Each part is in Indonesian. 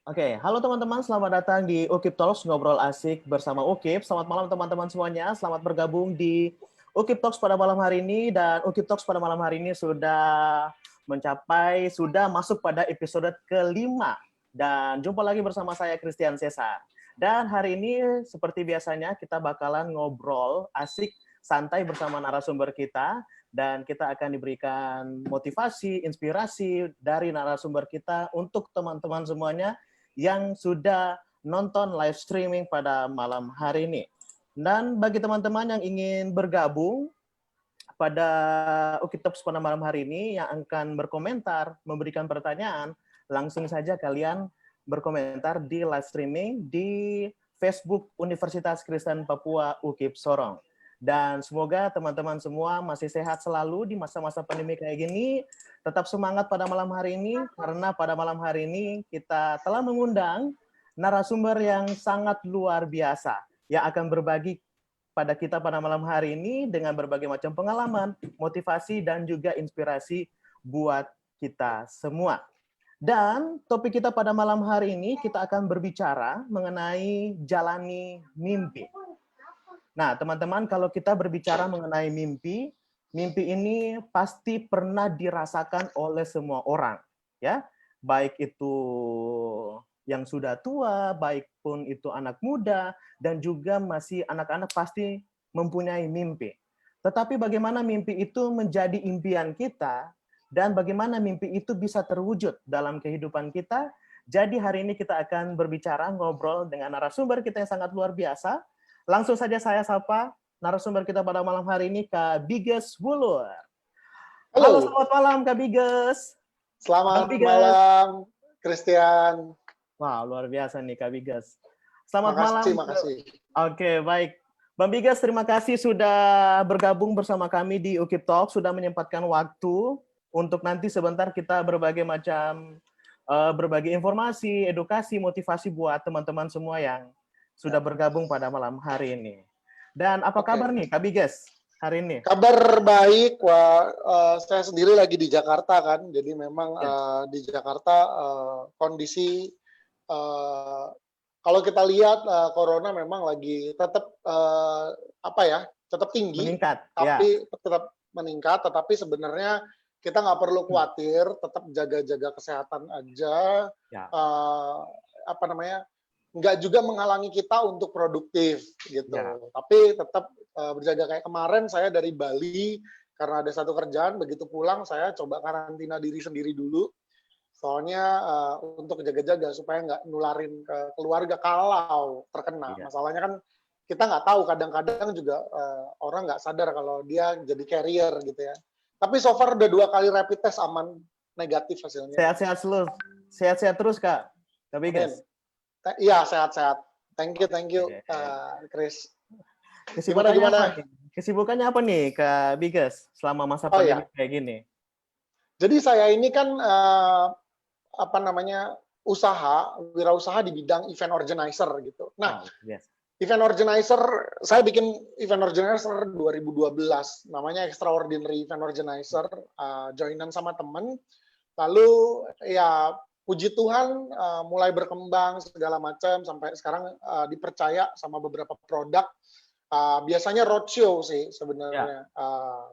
Oke, halo teman-teman, selamat datang di Ukip Talks, ngobrol asik bersama Ukip. Selamat malam teman-teman semuanya, selamat bergabung di Ukip Talks pada malam hari ini. Dan Ukip Talks pada malam hari ini sudah masuk pada episode kelima. Dan jumpa lagi bersama saya, Christian Cesar. Dan hari ini, seperti biasanya, kita bakalan ngobrol asik, santai bersama narasumber kita. Dan kita akan diberikan motivasi, inspirasi dari narasumber kita untuk teman-teman semuanya yang sudah nonton live streaming pada malam hari ini. Dan bagi teman-teman yang ingin bergabung pada Ukip Talks pada malam hari ini yang akan berkomentar, memberikan pertanyaan, langsung saja kalian berkomentar di live streaming di Facebook Universitas Kristen Papua Ukip Sorong. Dan semoga teman-teman semua masih sehat selalu di masa-masa pandemi kayak gini. Tetap semangat pada malam hari ini, karena pada malam hari ini kita telah mengundang narasumber yang sangat luar biasa, yang akan berbagi pada kita pada malam hari ini dengan berbagai macam pengalaman, motivasi, dan juga inspirasi buat kita semua. Dan topik kita pada malam hari ini, kita akan berbicara mengenai jalani mimpi. Nah, teman-teman, kalau kita berbicara mengenai mimpi, mimpi ini pasti pernah dirasakan oleh semua orang, ya. Baik itu yang sudah tua, baik pun itu anak muda, dan juga masih anak-anak pasti mempunyai mimpi. Tetapi bagaimana mimpi itu menjadi impian kita, dan bagaimana mimpi itu bisa terwujud dalam kehidupan kita. Jadi hari ini kita akan berbicara, ngobrol dengan narasumber kita yang sangat luar biasa. Langsung saja saya sapa narasumber kita pada malam hari ini, Kak Biges Wulur. Halo, selamat malam Kak Biges. Selamat malam, Christian. Wah, luar biasa nih Kak Biges. Selamat malam. Makasih. Oke, baik. Bang Biges, terima kasih sudah bergabung bersama kami di Ukip Talk, sudah menyempatkan waktu untuk nanti sebentar kita berbagi informasi, edukasi, motivasi buat teman-teman semua yang sudah bergabung pada malam hari ini. Dan apa kabar nih Kak Biges hari ini? Kabar baik. Saya sendiri lagi di Jakarta kan, jadi memang di Jakarta kondisi kalau kita lihat corona memang lagi tetap tetap tinggi, meningkat, tapi tetap meningkat. Tetapi sebenarnya kita nggak perlu khawatir, tetap jaga-jaga kesehatan aja. Nggak juga menghalangi kita untuk produktif gitu. Tapi tetap berjaga. Kayak kemarin saya dari Bali karena ada satu kerjaan, begitu pulang saya coba karantina diri sendiri dulu. Soalnya untuk jaga-jaga supaya nggak nularin ke keluarga kalau terkena. Masalahnya kan kita nggak tahu, kadang-kadang juga orang nggak sadar kalau dia jadi carrier gitu ya. Tapi so far udah 2 kali rapid test aman, negatif hasilnya. Sehat-sehat terus Kak Biges. Iya, sehat-sehat. Thank you, Chris. Gimana? Kesibukannya apa nih, Kak Biges, selama masa pandemi kayak gini? Jadi saya ini kan wirausaha di bidang event organizer gitu. Nah, event organizer, saya bikin event organizer 2012, namanya Extraordinary Event Organizer, joinan sama temen. Lalu ya puji Tuhan mulai berkembang segala macam sampai sekarang dipercaya sama beberapa produk. Biasanya roadshow sih sebenarnya.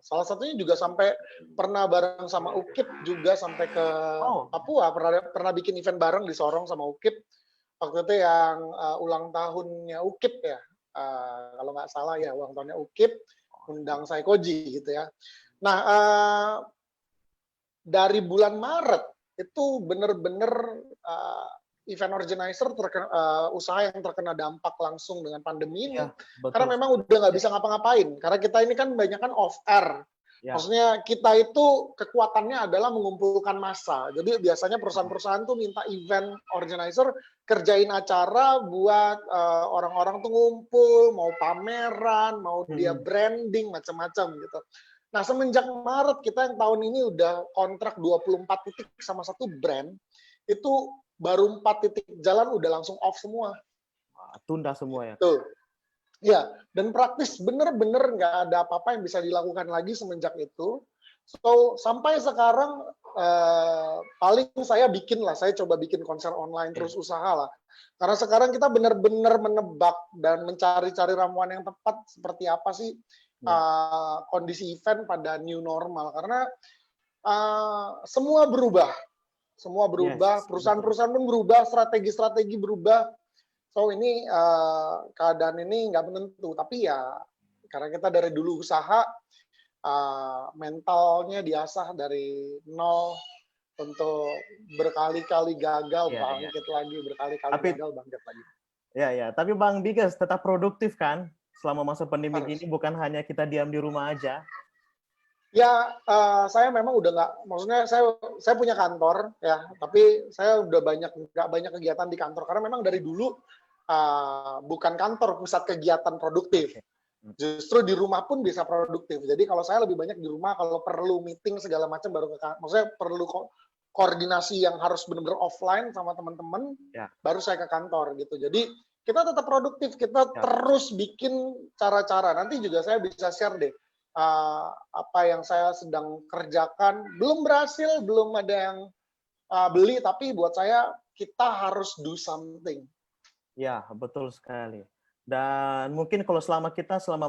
Salah satunya juga sampai pernah bareng sama Ukip juga sampai ke Papua. Pernah bikin event bareng di Sorong sama Ukip. Waktu itu yang ulang tahunnya Ukip ya. Kalau nggak salah ya ulang tahunnya Ukip. Undang saya Koji gitu ya. Nah, dari bulan Maret itu benar-benar event organizer usaha yang terkena dampak langsung dengan pandemi ini. Karena memang udah nggak bisa ngapa-ngapain. Karena kita ini kan banyak kan off air. Maksudnya kita itu kekuatannya adalah mengumpulkan massa. Jadi biasanya perusahaan-perusahaan tuh minta event organizer kerjain acara buat orang-orang tuh ngumpul, mau pameran, mau dia branding macam-macam gitu. Nah, semenjak Maret kita yang tahun ini udah kontrak 24 titik sama satu brand, itu baru 4 titik jalan udah langsung off semua. Tunda semua ya? Tuh. Ya, dan praktis bener-bener nggak ada apa-apa yang bisa dilakukan lagi semenjak itu. So, sampai sekarang paling saya coba bikin konser online terus usaha lah. Karena sekarang kita benar-benar menebak dan mencari-cari ramuan yang tepat seperti apa sih kondisi event pada new normal. Karena semua berubah, perusahaan-perusahaan pun berubah, strategi-strategi berubah. So ini keadaan ini nggak menentu, tapi ya karena kita dari dulu usaha, mentalnya diasah dari nol untuk berkali-kali gagal, bangkit lagi, berkali-kali gagal, bangkit lagi. Ya. Tapi Bang Bigas tetap produktif kan? Selama masa pandemi ini bukan hanya kita diam di rumah aja. Ya, saya memang udah nggak, maksudnya saya punya kantor ya, tapi saya udah nggak banyak kegiatan di kantor karena memang dari dulu bukan kantor pusat kegiatan produktif. Justru di rumah pun bisa produktif. Jadi kalau saya lebih banyak di rumah, kalau perlu meeting segala macam baru ke kantor. Maksudnya perlu koordinasi yang harus benar-benar offline sama teman-teman, baru saya ke kantor gitu. Jadi kita tetap produktif, kita terus bikin cara-cara. Nanti juga saya bisa share deh apa yang saya sedang kerjakan. Belum berhasil, belum ada yang beli, tapi buat saya kita harus do something. Ya, betul sekali. Dan mungkin kalau selama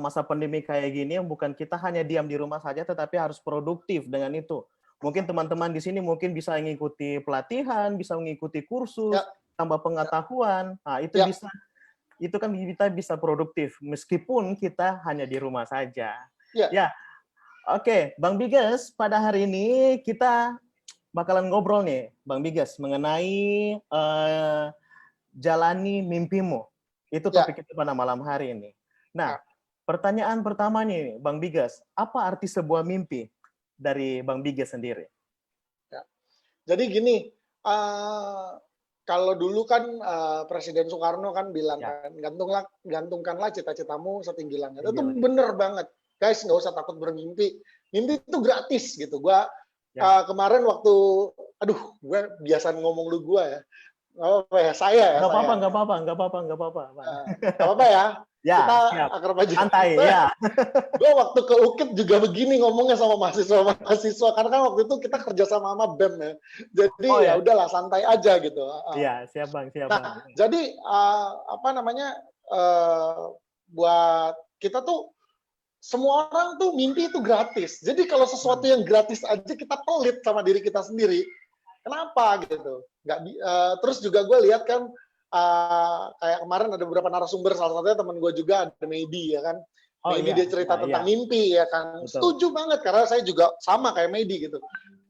masa pandemi kayak gini, bukan kita hanya diam di rumah saja, tetapi harus produktif dengan itu. Mungkin teman-teman di sini mungkin bisa mengikuti pelatihan, bisa mengikuti kursus, tambah pengetahuan. Nah, itu kan kita bisa produktif meskipun kita hanya di rumah saja. Ya. Oke, Bang Bigas, pada hari ini kita bakalan ngobrol nih, Bang Bigas, mengenai jalani mimpimu. Itu topik kita pada malam hari ini. Nah, pertanyaan pertama nih, Bang Bigas, apa arti sebuah mimpi dari Bang Bigas sendiri? Jadi gini, kalau dulu kan Presiden Soekarno kan bilang kan, gantungkanlah cita-citamu setinggi langit. Itu bener banget, guys, nggak usah takut bermimpi. Mimpi itu gratis gitu. Gua kemarin waktu, gue biasa ngomong lu gue ya. Nggak apa-apa. Ya, kita akrab aja. Santai, ya. Gue waktu ke UKIP juga begini ngomongnya sama mahasiswa, karena kan waktu itu kita kerja sama BEM ya. Jadi ya udahlah santai aja gitu. Iya, siap Bang. Nah, jadi buat kita tuh semua orang tuh mimpi itu gratis. Jadi kalau sesuatu yang gratis aja kita pelit sama diri kita sendiri. Kenapa gitu? Terus juga gue lihat kan kayak kemarin ada beberapa narasumber, salah satunya teman gue juga ada Medi ya kan. Medi dia cerita tentang mimpi ya kan. Betul. Setuju banget karena saya juga sama kayak Medi gitu.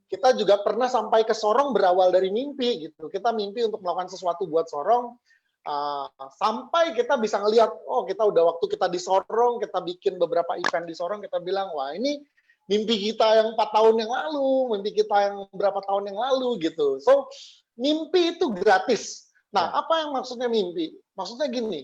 Kita juga pernah sampai ke Sorong berawal dari mimpi gitu. Kita mimpi untuk melakukan sesuatu buat Sorong. Sampai kita bisa ngelihat, kita udah waktu kita di Sorong, kita bikin beberapa event di Sorong, kita bilang, wah ini mimpi kita yang 4 tahun yang lalu, mimpi kita yang berapa tahun yang lalu gitu. So, mimpi itu gratis. Nah, apa yang maksudnya mimpi? Maksudnya gini,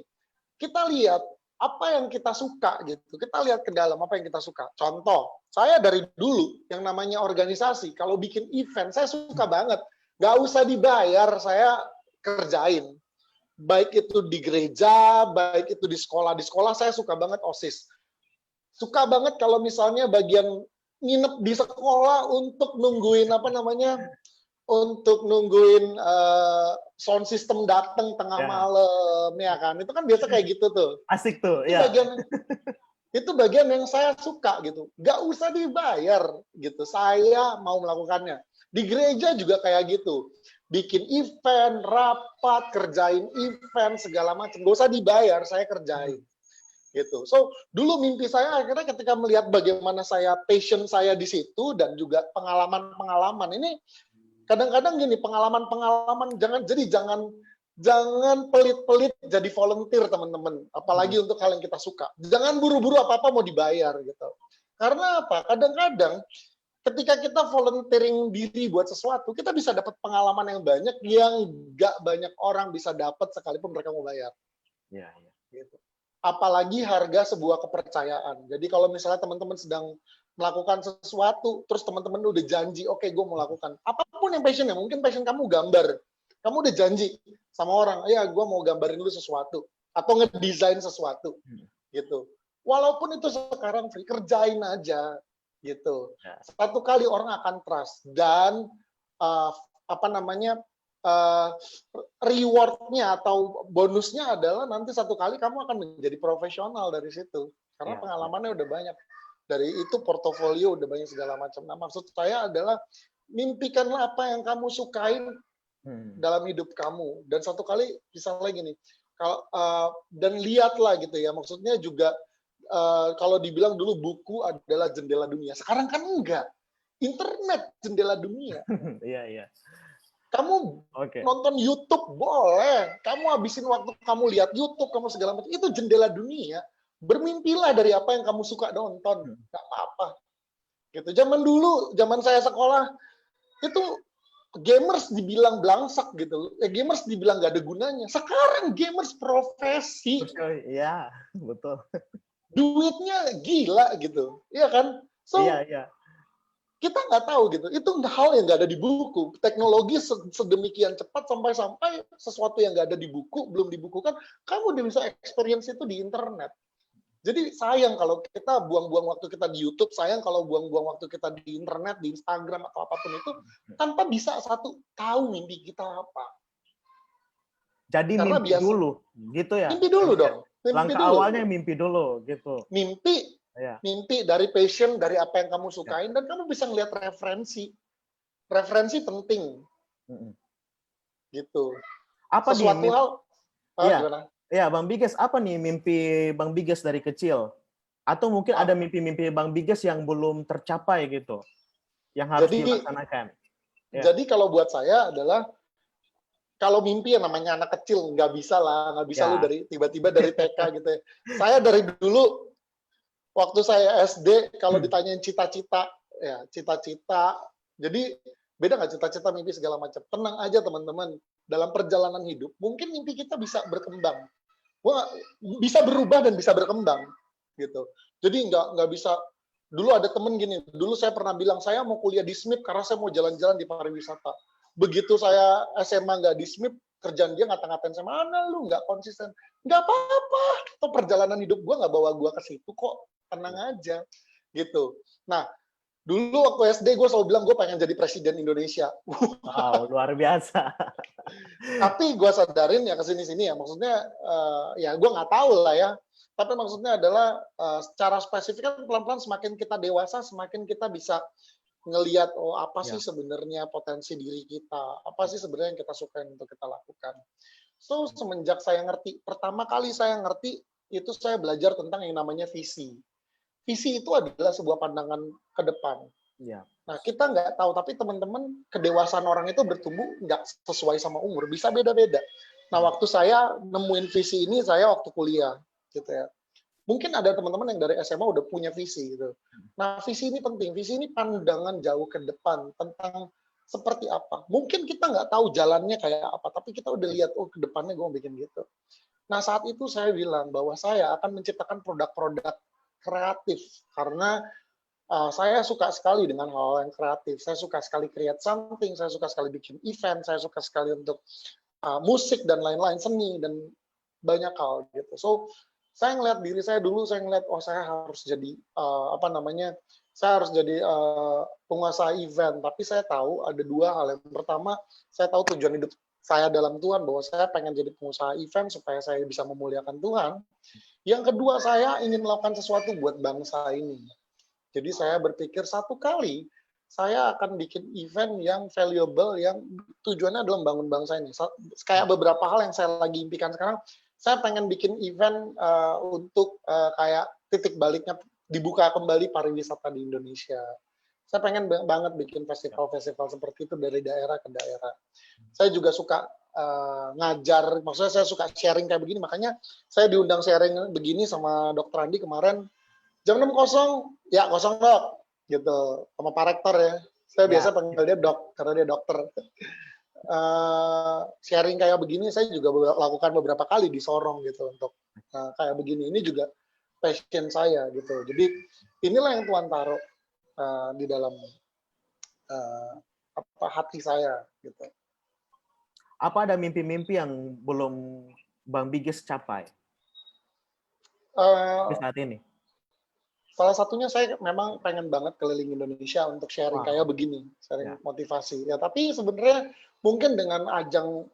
kita lihat apa yang kita suka gitu. Kita lihat ke dalam apa yang kita suka. Contoh, saya dari dulu yang namanya organisasi, kalau bikin event, saya suka banget. Nggak usah dibayar, saya kerjain. Baik itu di gereja, baik itu di sekolah. Di sekolah saya suka banget OSIS. Suka banget kalau misalnya bagian nginep di sekolah untuk nungguin sound system datang tengah malam ya kan. Itu kan biasa kayak gitu tuh. Asik tuh. Itu bagian yang saya suka gitu. Gak usah dibayar gitu. Saya mau melakukannya. Di gereja juga kayak gitu. Bikin event, rapat, kerjain event segala macam. Gak usah dibayar, saya kerjain. Gitu. So, dulu mimpi saya akhirnya ketika melihat bagaimana passion saya di situ dan juga pengalaman-pengalaman ini, kadang-kadang gini, pengalaman-pengalaman jangan pelit-pelit jadi volunteer teman-teman, apalagi untuk hal yang kita suka. Jangan buru-buru apa-apa mau dibayar gitu. Karena apa? Kadang-kadang ketika kita volunteering diri buat sesuatu, kita bisa dapat pengalaman yang banyak yang nggak banyak orang bisa dapat sekalipun mereka mau bayar. Gitu. Apalagi harga sebuah kepercayaan. Jadi kalau misalnya teman-teman sedang melakukan sesuatu, terus teman-teman udah janji, oke, gue mau lakukan. Apapun yang passionnya, mungkin passion kamu gambar. Kamu udah janji sama orang, ya gue mau gambarin lu sesuatu. Atau ngedesain sesuatu. Gitu. Walaupun itu sekarang free, kerjain aja. gitu. Satu kali orang akan trust dan rewardnya atau bonusnya adalah nanti satu kali kamu akan menjadi profesional dari situ karena pengalamannya udah banyak, dari itu portofolio udah banyak segala macam. Nah, maksud saya adalah mimpikanlah apa yang kamu sukain dalam hidup kamu, dan satu kali bisa lagi nih kalau dan lihatlah gitu ya, maksudnya juga kalau dibilang dulu buku adalah jendela dunia, sekarang kan enggak, internet jendela dunia. Iya. Kamu nonton YouTube boleh, kamu habisin waktu kamu lihat YouTube, kamu segala macam, itu jendela dunia. Bermimpilah dari apa yang kamu suka nonton, nggak apa-apa. Gitu. Zaman dulu, zaman saya sekolah, itu gamers dibilang belangsak gitu, gamers dibilang nggak ada gunanya. Sekarang gamers profesi. Iya, betul. Duitnya gila gitu, iya kan? So, iya. Kita nggak tahu gitu. Itu hal yang nggak ada di buku. Teknologi sedemikian cepat sampai-sampai sesuatu yang nggak ada di buku, belum dibukukan, kamu udah bisa experience itu di internet. Jadi sayang kalau kita buang-buang waktu kita di YouTube, sayang kalau buang-buang waktu kita di internet, di Instagram atau apapun itu, tanpa bisa tahu mimpi kita apa. Jadi karena mimpi dulu, gitu ya? Mimpi dulu dong. Langkah awalnya mimpi dulu, gitu. Mimpi dari passion, dari apa yang kamu sukain, dan kamu bisa ngelihat referensi. Referensi penting. Gitu. Apa sesuatu hal? Gimana? Ya, Bang Biges, apa nih mimpi Bang Biges dari kecil? Atau mungkin ada mimpi-mimpi Bang Biges yang belum tercapai gitu, yang harus dilaksanakan? Jadi kalau buat saya adalah, kalau mimpi yang namanya anak kecil, nggak bisa lu dari tiba-tiba dari TK gitu ya. Saya dari dulu, waktu saya SD, kalau ditanyain cita-cita, jadi beda nggak cita-cita, mimpi segala macam. Tenang aja teman-teman, dalam perjalanan hidup, mungkin mimpi kita bisa berkembang. Bisa berubah dan bisa berkembang. Gitu. Jadi nggak bisa, dulu ada temen gini, dulu saya pernah bilang, saya mau kuliah di SMIP karena saya mau jalan-jalan di pariwisata. Begitu saya SMA nggak di SMIP, kerjaan dia ngata-ngatain saya, mana lu nggak konsisten. Nggak apa-apa, itu perjalanan hidup gue nggak bawa gue ke situ kok, tenang aja. Gitu. Nah, dulu waktu SD gue selalu bilang gue pengen jadi presiden Indonesia. Wow, luar biasa. Tapi gue sadarin ya kesini-sini ya, maksudnya ya gue nggak tahu lah ya. Tapi maksudnya adalah secara spesifik kan pelan-pelan semakin kita dewasa, semakin kita bisa ngelihat apa sih sebenarnya potensi diri kita, apa sih sebenarnya yang kita suka untuk kita lakukan. So semenjak saya ngerti, pertama kali saya ngerti itu saya belajar tentang yang namanya visi. Visi itu adalah sebuah pandangan ke depan. Nah, kita nggak tahu, tapi teman-teman, kedewasaan orang itu bertumbuh nggak sesuai sama umur, bisa beda-beda. Nah, waktu saya nemuin visi ini, saya waktu kuliah, gitu ya. Mungkin ada teman-teman yang dari SMA udah punya visi, gitu. Nah, visi ini penting. Visi ini pandangan jauh ke depan tentang seperti apa. Mungkin kita nggak tahu jalannya kayak apa, tapi kita udah lihat, ke depannya gue mau bikin gitu. Nah, saat itu saya bilang bahwa saya akan menciptakan produk-produk kreatif, karena saya suka sekali dengan hal-hal yang kreatif. Saya suka sekali create something, saya suka sekali bikin event, saya suka sekali untuk musik dan lain-lain, seni dan banyak hal gitu. So saya ngeliat diri saya dulu, saya ngeliat saya harus jadi saya harus jadi pengusaha event. Tapi saya tahu ada dua hal. Yang pertama, saya tahu tujuan hidup saya dalam Tuhan, bahwa saya pengen jadi pengusaha event supaya saya bisa memuliakan Tuhan. Yang kedua, saya ingin melakukan sesuatu buat bangsa ini. Jadi saya berpikir satu kali saya akan bikin event yang valuable, yang tujuannya adalah membangun bangsa ini. Kayak beberapa hal yang saya lagi impikan sekarang, saya pengen bikin event untuk kayak titik baliknya dibuka kembali pariwisata di Indonesia. Saya pengen banget bikin festival-festival seperti itu dari daerah ke daerah. Saya juga suka ngajar, maksudnya saya suka sharing kayak begini, makanya saya diundang sharing begini sama Dr. Andi kemarin. Jam 6 kosong, ya kosong dok, gitu, sama Pak Rektor ya. Saya biasa panggil dia dok, karena dia dokter. Sharing kayak begini, saya juga lakukan beberapa kali di Sorong gitu, untuk kayak begini. Ini juga passion saya gitu. Jadi inilah yang Tuhan taruh di dalam hati saya gitu. Apa ada mimpi-mimpi yang belum Bang Biges capai di saat ini? salah satunya saya memang pengen banget keliling Indonesia untuk sharing kayak begini, sharing motivasi. Ya, tapi sebenarnya mungkin dengan ajang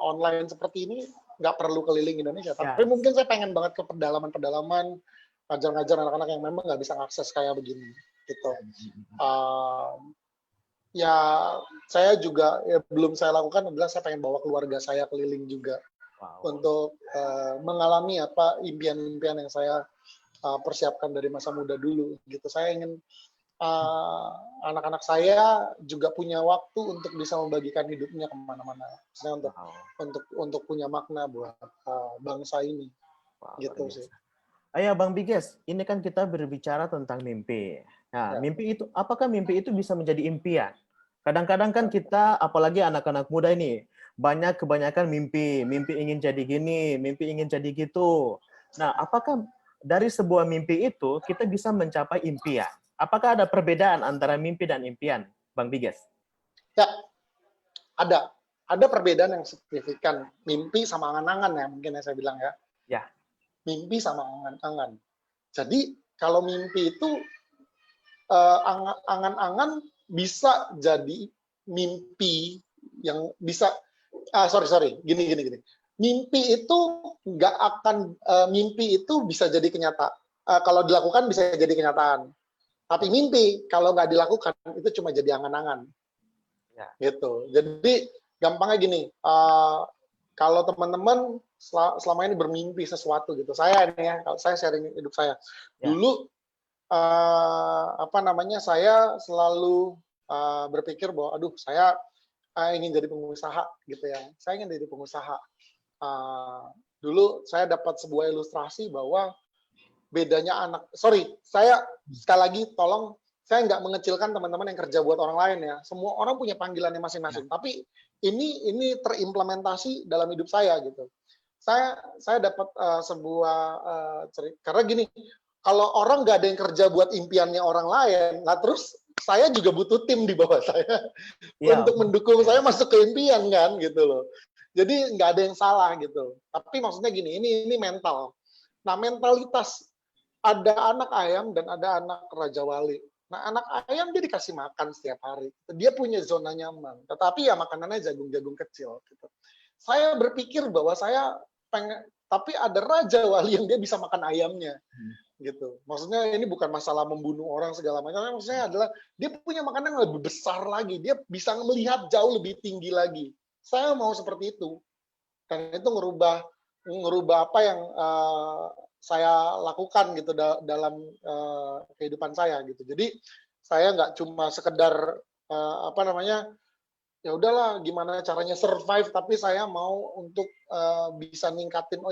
online seperti ini nggak perlu keliling Indonesia. Tapi mungkin saya pengen banget ke pedalaman-pedalaman, ngajar-ngajar anak-anak yang memang nggak bisa akses kayak begini, gitu. Ya, saya juga belum saya lakukan adalah saya pengen bawa keluarga saya keliling juga untuk mengalami apa impian-impian yang saya persiapkan dari masa muda dulu gitu. Saya ingin anak-anak saya juga punya waktu untuk bisa membagikan hidupnya kemana-mana. Misalnya untuk punya makna buat bangsa ini. Gitu sih. Ayo Bang Biges, ini kan kita berbicara tentang mimpi. Nah, mimpi itu, apakah mimpi itu bisa menjadi impian? Kadang-kadang kan kita, apalagi anak-anak muda ini, kebanyakan mimpi ingin jadi gini, mimpi ingin jadi gitu. Nah, apakah dari sebuah mimpi itu kita bisa mencapai impian? Apakah ada perbedaan antara mimpi dan impian, Bang Biges? Ya, ada. Ada perbedaan yang signifikan. Mimpi sama angan-angan ya, mungkin saya bilang ya. Ya. Mimpi sama angan-angan. Jadi, kalau mimpi itu, angan-angan bisa jadi mimpi yang bisa, gini. Mimpi itu nggak akan, mimpi itu bisa jadi kenyataan. Kalau dilakukan bisa jadi kenyataan. Tapi mimpi kalau nggak dilakukan itu cuma jadi angan-angan. Ya. Gitu. Jadi gampangnya gini, kalau teman-teman selama ini bermimpi sesuatu gitu, saya ini ya, kalau saya sharing hidup saya. Dulu saya selalu berpikir bahwa aduh saya ingin jadi pengusaha gitu ya. Saya ingin jadi pengusaha. Dulu saya dapat sebuah ilustrasi bahwa bedanya saya sekali lagi tolong, saya nggak mengecilkan teman-teman yang kerja buat orang lain ya. Semua orang punya panggilannya masing-masing. Tapi ini terimplementasi dalam hidup saya gitu. Saya dapat sebuah cerita, karena gini, kalau orang nggak ada yang kerja buat impiannya orang lain, nah terus saya juga butuh tim di bawah saya untuk mendukung saya masuk ke impian kan gitu loh. Jadi nggak ada yang salah gitu. Tapi maksudnya gini, ini mental. Nah, mentalitas ada anak ayam dan ada anak raja wali. Nah, anak ayam dia dikasih makan setiap hari. Dia punya zona nyaman. Tetapi ya makanannya jagung-jagung kecil. Gitu. Saya berpikir bahwa saya pengen, tapi ada raja wali yang dia bisa makan ayamnya. Gitu. Maksudnya ini bukan masalah membunuh orang segala macam. Maksudnya adalah dia punya makanan yang lebih besar lagi. Dia bisa melihat jauh lebih tinggi lagi. Saya mau seperti itu. Dan itu ngerubah apa yang saya lakukan gitu dalam kehidupan saya gitu. Jadi saya nggak cuma sekedar ya udahlah gimana caranya survive, tapi saya mau untuk bisa ningkatin,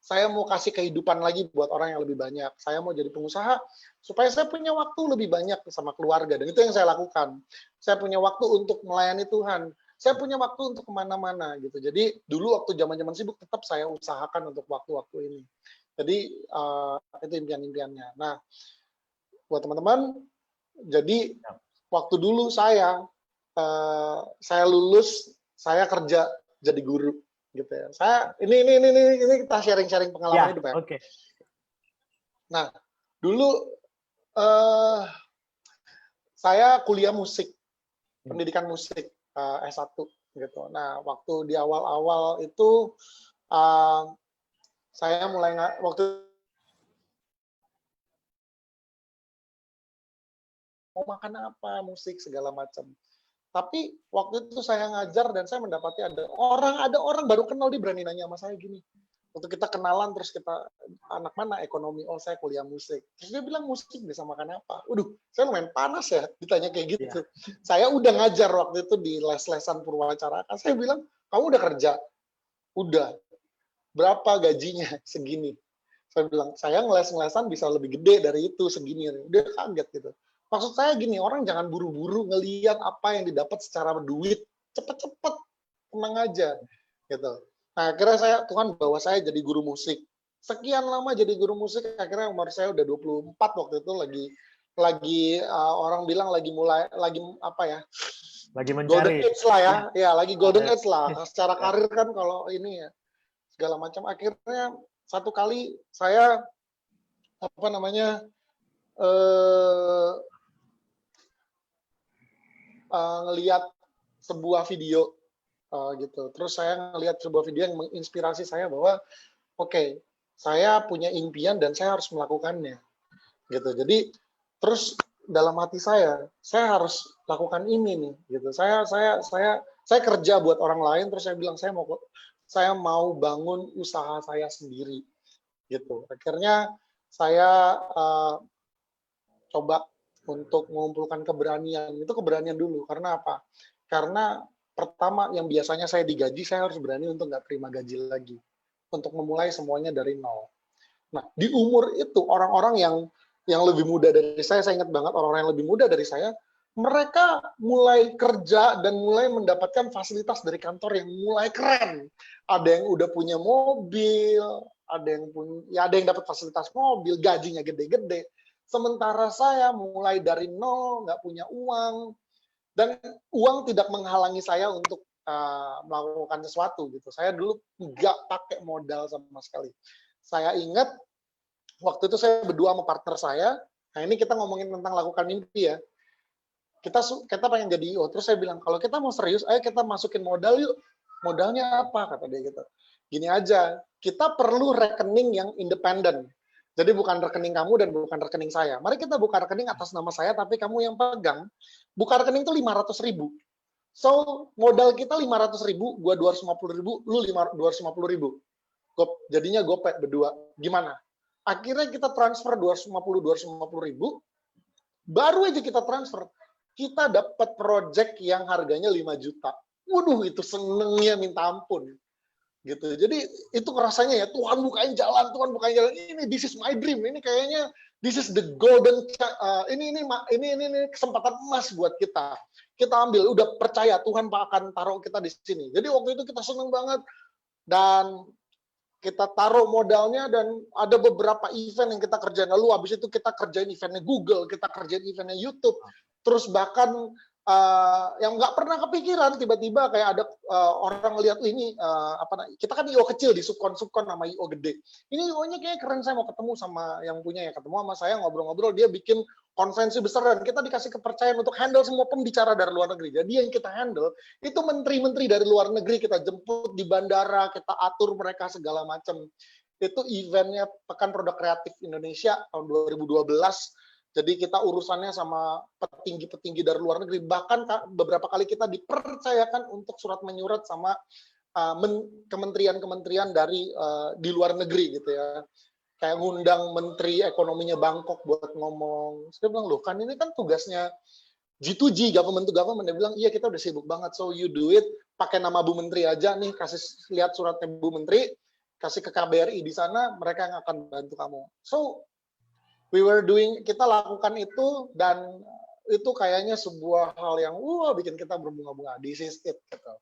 saya mau kasih kehidupan lagi buat orang yang lebih banyak. Saya mau jadi pengusaha supaya saya punya waktu lebih banyak sama keluarga, dan itu yang saya lakukan. Saya punya waktu untuk melayani Tuhan. Saya punya waktu untuk kemana-mana gitu. Jadi dulu waktu zaman-zaman sibuk tetap saya usahakan untuk waktu-waktu ini. Jadi itu impian-impiannya. Nah, buat teman-teman, jadi waktu dulu saya lulus, saya kerja jadi guru gitu ya. Ini kita sharing-sharing pengalaman hidup ya. Okay. Nah, dulu saya kuliah musik, pendidikan musik S1 gitu. Nah, waktu di awal-awal itu saya mulai waktu mau makan apa, musik segala macam. Tapi waktu itu saya ngajar dan saya mendapati ada orang baru kenal, dia berani nanya sama saya gini. Waktu kita kenalan terus kita anak mana ekonomi, oh saya kuliah musik. Terus dia bilang musik bisa makan apa? Saya lumayan panas ya ditanya kayak gitu. Yeah. Saya udah ngajar waktu itu di les-lesan Purwacaraka. Saya bilang, kamu udah kerja? Udah. Berapa gajinya? Segini. Saya bilang, saya ngeles-ngelesan bisa lebih gede dari itu, segini. Dia kaget gitu. Maksud saya gini, orang jangan buru-buru ngelihat apa yang didapat secara duit. Cepet-cepet, tenang aja. Gitu. Nah, akhirnya Tuhan bawa saya jadi guru musik. Sekian lama jadi guru musik, akhirnya umur saya udah 24 waktu itu lagi orang bilang lagi apa ya? Lagi mencari. Golden age lah ya. Ya, lagi golden age lah. Secara karir kan kalau ini ya segala macam. Akhirnya satu kali saya ngelihat sebuah video gitu. Terus saya ngelihat sebuah video yang menginspirasi saya bahwa oke, saya punya impian dan saya harus melakukannya. Gitu. Jadi terus dalam hati saya harus lakukan ini nih gitu. Saya kerja buat orang lain terus saya bilang saya mau bangun usaha saya sendiri gitu. Akhirnya saya coba untuk mengumpulkan keberanian. Itu keberanian dulu. Karena apa? Karena pertama yang biasanya saya digaji, saya harus berani untuk nggak terima gaji lagi. Untuk memulai semuanya dari nol. Nah, di umur itu orang-orang yang lebih muda dari saya ingat banget orang-orang yang lebih muda dari saya, mereka mulai kerja dan mulai mendapatkan fasilitas dari kantor yang mulai keren. Ada yang udah punya mobil, ada yang dapat fasilitas mobil, gajinya gede-gede. Sementara saya mulai dari nol, nggak punya uang, dan uang tidak menghalangi saya untuk melakukan sesuatu gitu. Saya dulu nggak pakai modal sama sekali. Saya ingat waktu itu saya berdua sama partner saya. Nah ini kita ngomongin tentang lakukan mimpi ya. Kita pengen jadi IO. Terus saya bilang kalau kita mau serius, ayo kita masukin modal yuk. Modalnya apa kata dia gitu. Gini aja, kita perlu rekening yang independen. Jadi bukan rekening kamu dan bukan rekening saya. Mari kita buka rekening atas nama saya, tapi kamu yang pegang. Buka rekening itu 500.000. So, modal kita 500.000, gua 250.000, lu 250.000. Jadinya gopek berdua. Gimana? Akhirnya kita transfer 250.000, baru aja kita transfer. Kita dapat project yang harganya 5 juta. Waduh, itu senengnya minta ampun. Gitu. Jadi itu rasanya ya Tuhan bukain jalan. Ini this is my dream. Ini kayaknya this is the golden ini kesempatan emas buat kita. Kita ambil, udah percaya Tuhan akan taruh kita di sini. Jadi waktu itu kita seneng banget dan kita taruh modalnya dan ada beberapa event yang kita kerjain. Lalu habis itu kita kerjain eventnya Google, kita kerjain eventnya YouTube. Terus bahkan yang nggak pernah kepikiran tiba-tiba kayak ada orang lihat ini kita kan IO kecil di subkon sama IO gede. Ini IO-nya kayak keren, saya mau ketemu sama yang punya ya, ketemu sama saya ngobrol-ngobrol, dia bikin konvensi besar dan kita dikasih kepercayaan untuk handle semua pembicara dari luar negeri. Jadi yang kita handle itu menteri-menteri dari luar negeri, kita jemput di bandara, kita atur mereka segala macam. Itu eventnya Pekan Produk Kreatif Indonesia tahun 2012. Jadi kita urusannya sama petinggi-petinggi dari luar negeri. Bahkan beberapa kali kita dipercayakan untuk surat menyurat sama kementerian-kementerian dari di luar negeri gitu ya. Kayak ngundang menteri ekonominya Bangkok buat ngomong. Saya bilang, loh kan ini kan tugasnya G2G, government to government. Dia bilang, iya kita udah sibuk banget, so you do it. Pakai nama Bu Menteri aja nih, kasih lihat suratnya Bu Menteri, kasih ke KBRI di sana, mereka yang akan bantu kamu. So, kita lakukan itu dan itu kayaknya sebuah hal yang bikin kita berbunga-bunga. This is it gitu.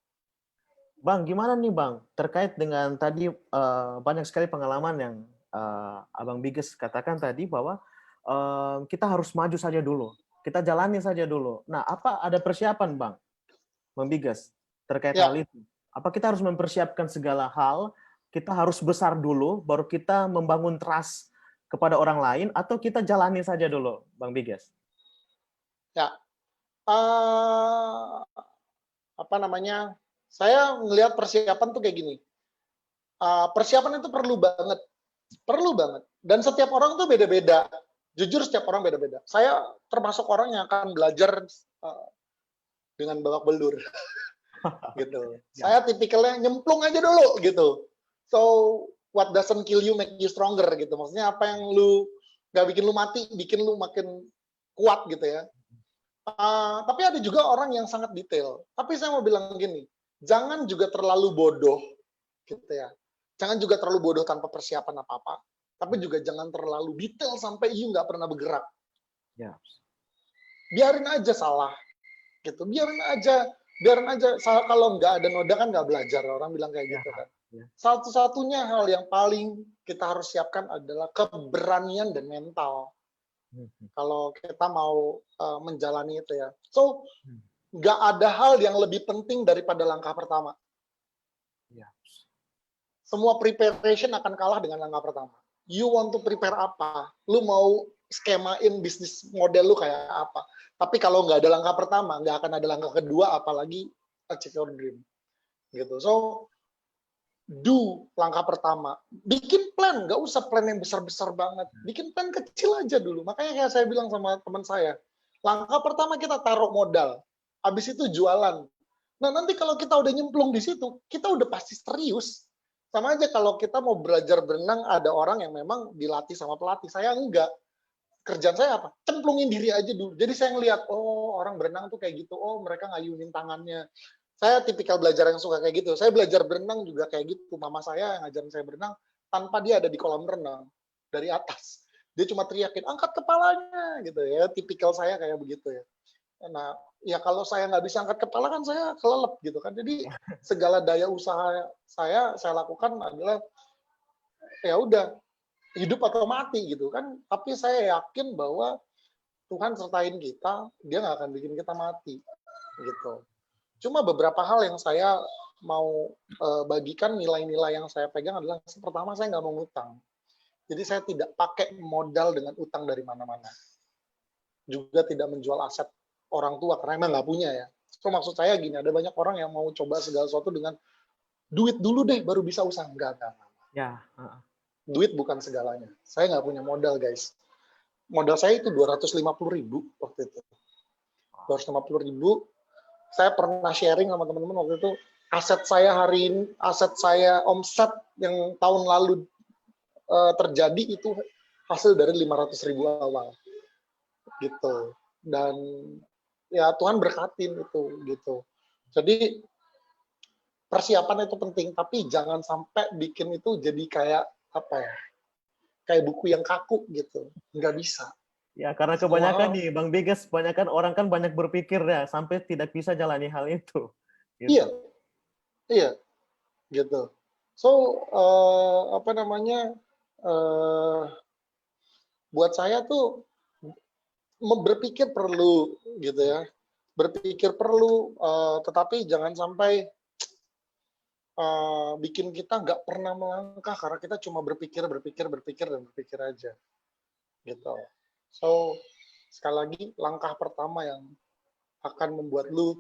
Bang, gimana nih Bang terkait dengan tadi banyak sekali pengalaman yang Abang Biges katakan tadi bahwa kita harus maju saja dulu, kita jalani saja dulu. Nah, apa ada persiapan Bang Biges terkait hal itu? Apa kita harus mempersiapkan segala hal? Kita harus besar dulu, baru kita membangun trust kepada orang lain, atau kita jalani saja dulu, Bang Biges? Ya, saya ngelihat persiapan tuh kayak gini. Persiapan itu perlu banget. Dan setiap orang tuh beda-beda. Jujur setiap orang beda-beda. Saya termasuk orang yang akan belajar dengan babak belur, gitu. Saya tipikalnya nyemplung aja dulu, gitu. So what doesn't kill you make you stronger gitu. Maksudnya apa yang lu nggak bikin lu mati, bikin lu makin kuat gitu ya. Tapi ada juga orang yang sangat detail. Tapi saya mau bilang gini, jangan juga terlalu bodoh gitu ya. Jangan juga terlalu bodoh tanpa persiapan apa-apa. Tapi juga jangan terlalu detail sampai you nggak pernah bergerak. Ya. Biarin aja salah gitu. Biarin aja salah, kalau nggak ada noda kan nggak belajar. Orang bilang kayak gitu kan. Satu-satunya hal yang paling kita harus siapkan adalah keberanian dan mental. Kalau kita mau menjalani itu ya. So, nggak ada hal yang lebih penting daripada langkah pertama. Semua preparation akan kalah dengan langkah pertama. You want to prepare apa? Lu mau skemain bisnis model lu kayak apa. Tapi kalau nggak ada langkah pertama, nggak akan ada langkah kedua, apalagi achieve your dream. Gitu. So, do langkah pertama. Bikin plan, nggak usah plan yang besar-besar banget. Bikin plan kecil aja dulu. Makanya kayak saya bilang sama teman saya, langkah pertama kita taruh modal. Habis itu jualan. Nah, nanti kalau kita udah nyemplung di situ, kita udah pasti serius. Sama aja kalau kita mau belajar berenang, ada orang yang memang dilatih sama pelatih. Saya enggak. Kerjaan saya apa? Cemplungin diri aja dulu. Jadi saya ngeliat, oh orang berenang tuh kayak gitu. Oh mereka ngayunin tangannya. Saya tipikal belajar yang suka kayak gitu. Saya belajar berenang juga kayak gitu. Mama saya yang ngajarin saya berenang tanpa dia ada di kolam renang dari atas. Dia cuma teriakin, angkat kepalanya gitu ya. Tipikal saya kayak begitu ya. Nah, ya kalau saya nggak bisa angkat kepala kan saya kelelep gitu kan. Jadi segala daya usaha saya lakukan adalah ya udah hidup atau mati gitu kan. Tapi saya yakin bahwa Tuhan sertain kita, dia nggak akan bikin kita mati gitu. Cuma beberapa hal yang saya mau bagikan, nilai-nilai yang saya pegang adalah pertama saya nggak mau ngutang. Jadi saya tidak pakai modal dengan utang dari mana-mana. Juga tidak menjual aset orang tua karena emang nggak punya ya. So maksud saya gini, ada banyak orang yang mau coba segala sesuatu dengan duit dulu deh baru bisa usaha. Enggak. Ya. Duit bukan segalanya. Saya nggak punya modal guys. Modal saya itu 250.000 waktu itu. 250.000. Saya pernah sharing sama teman-teman waktu itu, aset saya hari ini, aset saya omset yang tahun lalu terjadi itu hasil dari 500.000 awal. Gitu. Dan ya Tuhan berkatin itu gitu. Jadi persiapan itu penting, tapi jangan sampai bikin itu jadi kayak apa ya? Kayak buku yang kaku gitu. Nggak bisa. Ya, karena kebanyakan nih, Bang Bigas, kebanyakan orang kan banyak berpikir ya, sampai tidak bisa jalani hal itu. Gitu. Iya, gitu. So, apa namanya, buat saya tuh berpikir perlu, gitu ya. Berpikir perlu, tetapi jangan sampai bikin kita nggak pernah melangkah karena kita cuma berpikir aja, gitu. So, sekali lagi, langkah pertama yang akan membuat lu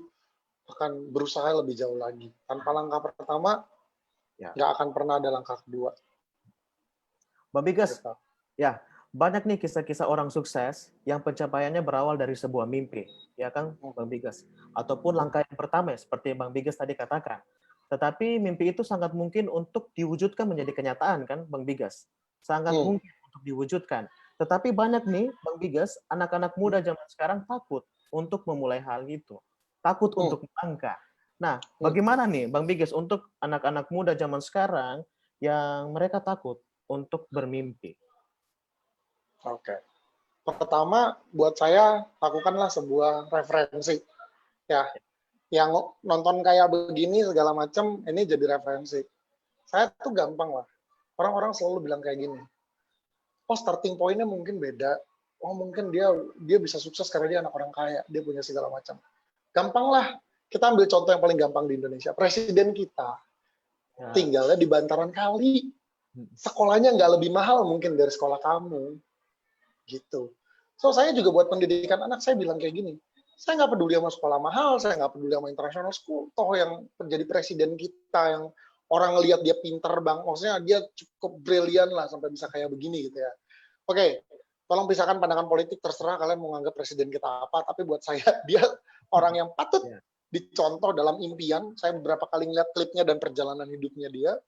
akan berusaha lebih jauh lagi. Tanpa langkah pertama, nggak akan pernah ada langkah kedua. Bang Bigas, gitu. Ya, banyak nih kisah-kisah orang sukses yang pencapaiannya berawal dari sebuah mimpi, ya kan, Bang Bigas? Ataupun langkah yang pertama, seperti Bang Bigas tadi katakan. Tetapi mimpi itu sangat mungkin untuk diwujudkan menjadi kenyataan, kan, Bang Bigas? Sangat mungkin untuk diwujudkan. Tetapi banyak nih, Bang Bigas, anak-anak muda zaman sekarang takut untuk memulai hal itu. Takut untuk melangkah. Nah, bagaimana nih, Bang Bigas, untuk anak-anak muda zaman sekarang yang mereka takut untuk bermimpi? Oke. Pertama, buat saya, lakukanlah sebuah referensi. Ya, yang nonton kayak begini segala macam, ini jadi referensi. Saya tuh gampang lah. Orang-orang selalu bilang kayak gini. Oh, starting point-nya mungkin beda. Oh, mungkin dia bisa sukses karena dia anak orang kaya, dia punya segala macam. Gampang lah. Kita ambil contoh yang paling gampang di Indonesia. Presiden kita tinggalnya di bantaran kali. Sekolahnya nggak lebih mahal mungkin dari sekolah kamu. Gitu. So, saya juga buat pendidikan anak, saya bilang kayak gini. Saya nggak peduli sama sekolah mahal, saya nggak peduli sama international school. Toh yang menjadi presiden kita, yang orang ngelihat dia pinter bang, maksudnya dia cukup brilian lah sampai bisa kayak begini gitu ya. Oke, tolong pisahkan pandangan politik, terserah kalian mau nganggap presiden kita apa, tapi buat saya dia orang yang patut dicontoh dalam impian. Saya beberapa kali ngeliat klipnya dan perjalanan hidupnya dia.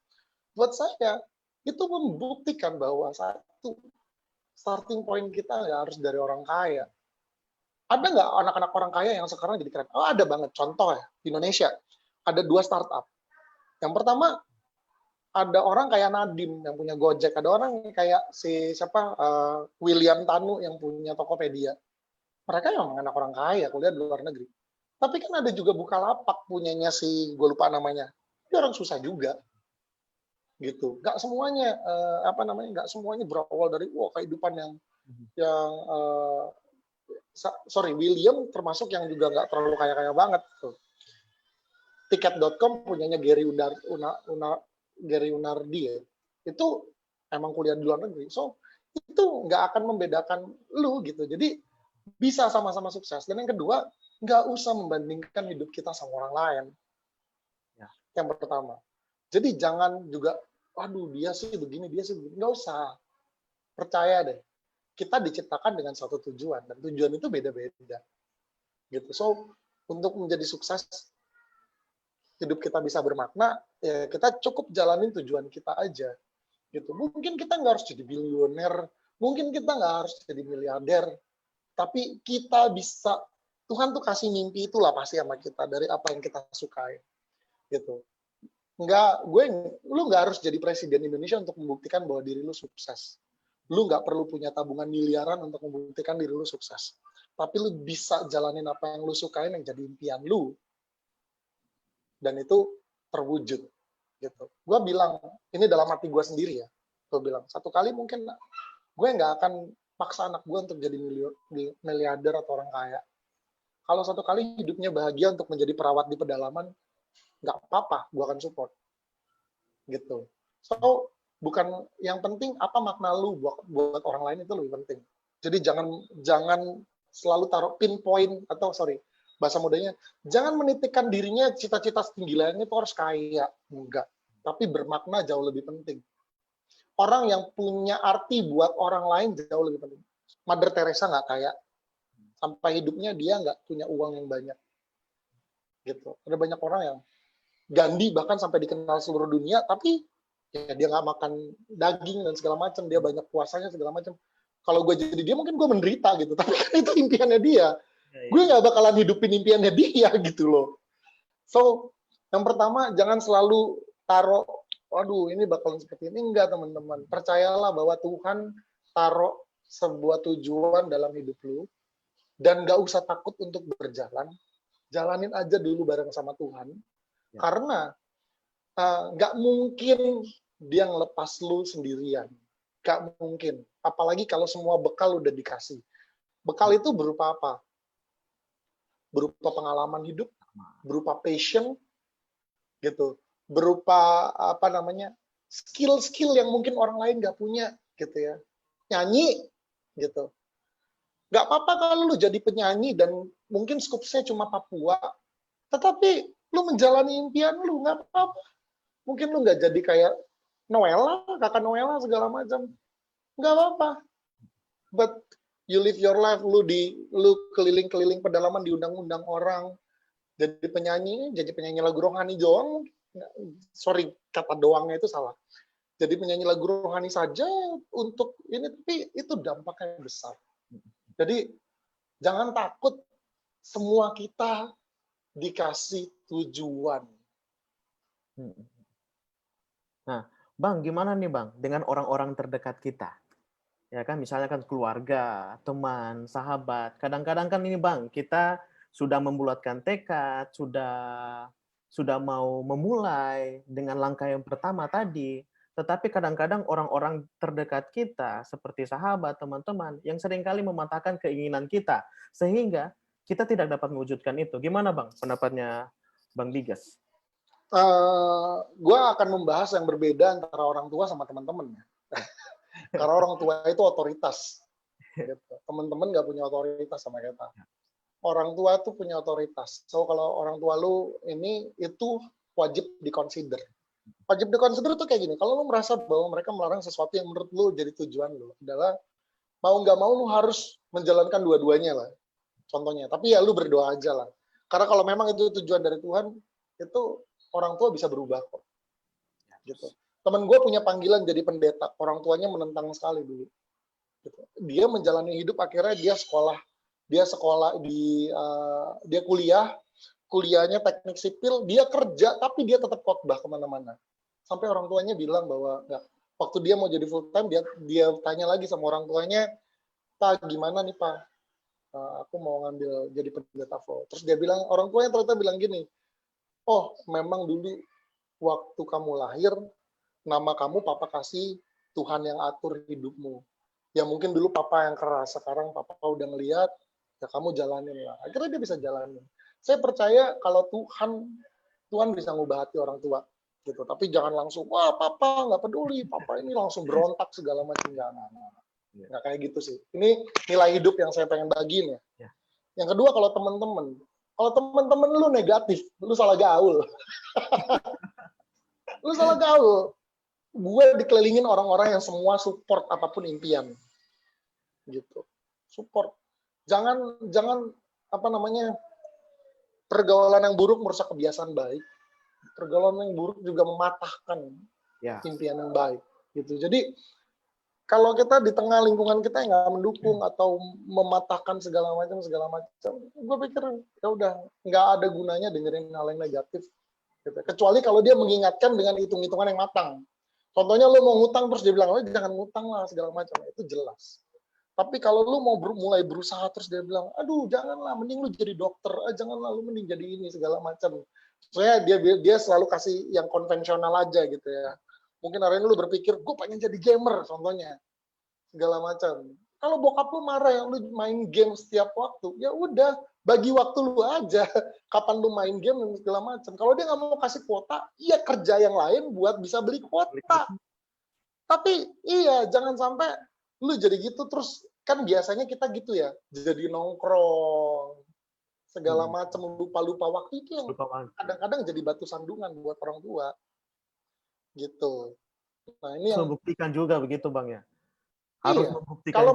Buat saya, itu membuktikan bahwa satu, starting point kita nggak harus dari orang kaya. Ada nggak anak-anak orang kaya yang sekarang jadi keren? Oh, ada banget. Contoh ya, di Indonesia ada 2 startup. Yang pertama, ada orang kayak Nadim yang punya Gojek. Ada orang kayak William Tanu yang punya Tokopedia. Mereka memang anak orang kaya, kuliah di luar negeri. Tapi kan ada juga Bukalapak punyanya gue lupa namanya. Dia orang susah juga. Gitu. Nggak semuanya, nggak semuanya berawal dari kehidupan yang William termasuk yang juga nggak terlalu kaya-kaya banget. Tuh. Tiket.com punyanya Gary Unardi ya. Itu emang kuliah di luar negeri. So, itu nggak akan membedakan lu gitu. Jadi bisa sama-sama sukses. Dan yang kedua, nggak usah membandingkan hidup kita sama orang lain. Ya. Yang pertama. Jadi jangan juga, waduh dia sih begini, dia sih begini. Nggak usah. Percaya deh. Kita diciptakan dengan suatu tujuan. Dan tujuan itu beda-beda. Gitu. So, untuk menjadi sukses, hidup kita bisa bermakna, ya kita cukup jalanin tujuan kita aja. Gitu. Mungkin kita nggak harus jadi bilioner, mungkin kita nggak harus jadi miliarder, tapi kita bisa, Tuhan tuh kasih mimpi itulah pasti sama kita dari apa yang kita sukai. Gitu. Lu nggak harus jadi presiden Indonesia untuk membuktikan bahwa diri lu sukses. Lu nggak perlu punya tabungan miliaran untuk membuktikan diri lu sukses. Tapi lu bisa jalanin apa yang lu sukain yang jadi impian lu. Dan itu terwujud. Gitu. Gue bilang, ini dalam hati gue sendiri ya. Gue bilang, satu kali mungkin gue nggak akan paksa anak gue untuk jadi miliarder atau orang kaya. Kalau satu kali hidupnya bahagia untuk menjadi perawat di pedalaman, nggak apa-apa, gue akan support. Gitu. So, bukan yang penting apa makna lu buat orang lain itu lebih penting. Jadi jangan selalu taruh pinpoint atau bahasa mudanya, jangan menitikkan dirinya cita-cita setinggi langit itu harus kaya. Enggak. Tapi bermakna jauh lebih penting. Orang yang punya arti buat orang lain jauh lebih penting. Mother Teresa nggak kaya. Sampai hidupnya dia nggak punya uang yang banyak. Gitu. Ada banyak orang yang Gandhi bahkan sampai dikenal seluruh dunia, tapi ya dia nggak makan daging dan segala macam. Dia banyak puasanya segala macam. Kalau gue jadi dia mungkin gue menderita gitu. Tapi kan itu impiannya dia. Gue nggak bakalan hidupin impiannya dia gitu loh. So, yang pertama jangan selalu taruh, waduh ini bakalan seperti ini. Enggak teman-teman. Percayalah bahwa Tuhan taruh sebuah tujuan dalam hidup lu. Dan nggak usah takut untuk berjalan. Jalanin aja dulu bareng sama Tuhan. Ya. Karena nggak mungkin dia ngelepas lu sendirian. Nggak mungkin. Apalagi kalau semua bekal udah dikasih. Bekal itu berupa apa? Berupa pengalaman hidup, berupa passion, gitu, berupa skill-skill yang mungkin orang lain nggak punya, gitu ya, nyanyi, gitu, nggak apa-apa kalau lu jadi penyanyi dan mungkin skupsnya cuma Papua, tetapi lu menjalani impian lu nggak apa-apa, mungkin lu nggak jadi kayak Noella, kakak Noella segala macam, nggak apa-apa, but you live your life, lu keliling-keliling pedalaman diundang-undang orang, jadi penyanyi lagu rohani doang, sorry kata doangnya itu salah, jadi penyanyi lagu rohani saja untuk ini, tapi itu dampaknya besar. Jadi jangan takut, semua kita dikasih tujuan. Nah, Bang, gimana nih Bang dengan orang-orang terdekat kita? Ya kan, misalnya kan keluarga, teman, sahabat. Kadang-kadang kan ini Bang, kita sudah membulatkan tekad, sudah mau memulai dengan langkah yang pertama tadi. Tetapi kadang-kadang orang-orang terdekat kita, seperti sahabat, teman-teman, yang seringkali mematahkan keinginan kita. Sehingga kita tidak dapat mewujudkan itu. Gimana Bang pendapatnya Bang Bigas? Gue akan membahas yang berbeda antara orang tua sama teman-teman. Karena orang tua itu otoritas. Gitu. Teman-teman nggak punya otoritas sama kita. Orang tua tuh punya otoritas. So kalau orang tua lu itu wajib dikonsider. Wajib dikonsider tuh kayak gini. Kalau lu merasa bahwa mereka melarang sesuatu yang menurut lu jadi tujuan lu adalah mau nggak mau lu harus menjalankan dua-duanya lah. Contohnya. Tapi ya lu berdoa aja lah. Karena kalau memang itu tujuan dari Tuhan, itu orang tua bisa berubah kok. Gitu. Temen gue punya panggilan jadi pendeta, orang tuanya menentang sekali dulu. Gitu. Dia menjalani hidup, akhirnya dia sekolah dia kuliahnya teknik sipil, dia kerja, tapi dia tetap khotbah kemana-mana. Sampai orang tuanya bilang bahwa waktu dia mau jadi full time, dia tanya lagi sama orang tuanya, Pak gimana nih Pak? Aku mau ngambil jadi pendeta full. Terus dia bilang, orang tuanya ternyata bilang gini, oh memang dulu waktu kamu lahir, nama kamu papa kasih, Tuhan yang atur hidupmu. Ya mungkin dulu papa yang keras, sekarang papa udah ngelihat, ya kamu jalanin lah. Akhirnya dia bisa jalanin. Saya percaya kalau Tuhan bisa ngubah hati orang tua. Gitu. Tapi jangan langsung, wah papa nggak peduli, papa ini langsung berontak segala macam. Jangan. Nggak kayak gitu sih. Ini nilai hidup yang saya pengen bagiin ya. Yang kedua, kalau teman-teman lu negatif, lu salah gaul. Lu salah gaul. Gue dikelilingin orang-orang yang semua support apapun impian. Gitu. Support. Jangan pergaulan yang buruk merusak kebiasaan baik. Pergaulan yang buruk juga mematahkan impian yang baik. Gitu. Jadi kalau kita di tengah lingkungan kita yang nggak mendukung atau mematahkan segala macam, gue pikir ya udah nggak ada gunanya dengerin hal yang negatif. Gitu. Kecuali kalau dia mengingatkan dengan hitung-hitungan yang matang. Contohnya lo mau ngutang terus dia bilang, oh jangan ngutang lah segala macam, itu jelas. Tapi kalau lo mau mulai berusaha terus dia bilang, aduh janganlah, mending lo jadi dokter, janganlah lo mending jadi ini segala macam. Soalnya dia selalu kasih yang konvensional aja gitu ya. Mungkin hari ini lu berpikir, gue pengen jadi gamer, contohnya. Segala macam. Kalau bokap lu marah yang lu main game setiap waktu, ya udah, bagi waktu lu aja. Kapan lu main game dan segala macam. Kalau dia nggak mau kasih kuota, iya kerja yang lain buat bisa beli kuota. Tapi iya, jangan sampai lu jadi gitu terus. Kan biasanya kita gitu ya, jadi nongkrong, segala macam, lupa-lupa waktu itu yang kadang-kadang jadi batu sandungan buat orang tua. Gitu. Nah, ini yang membuktikan juga begitu Bang ya. Harus membuktikan.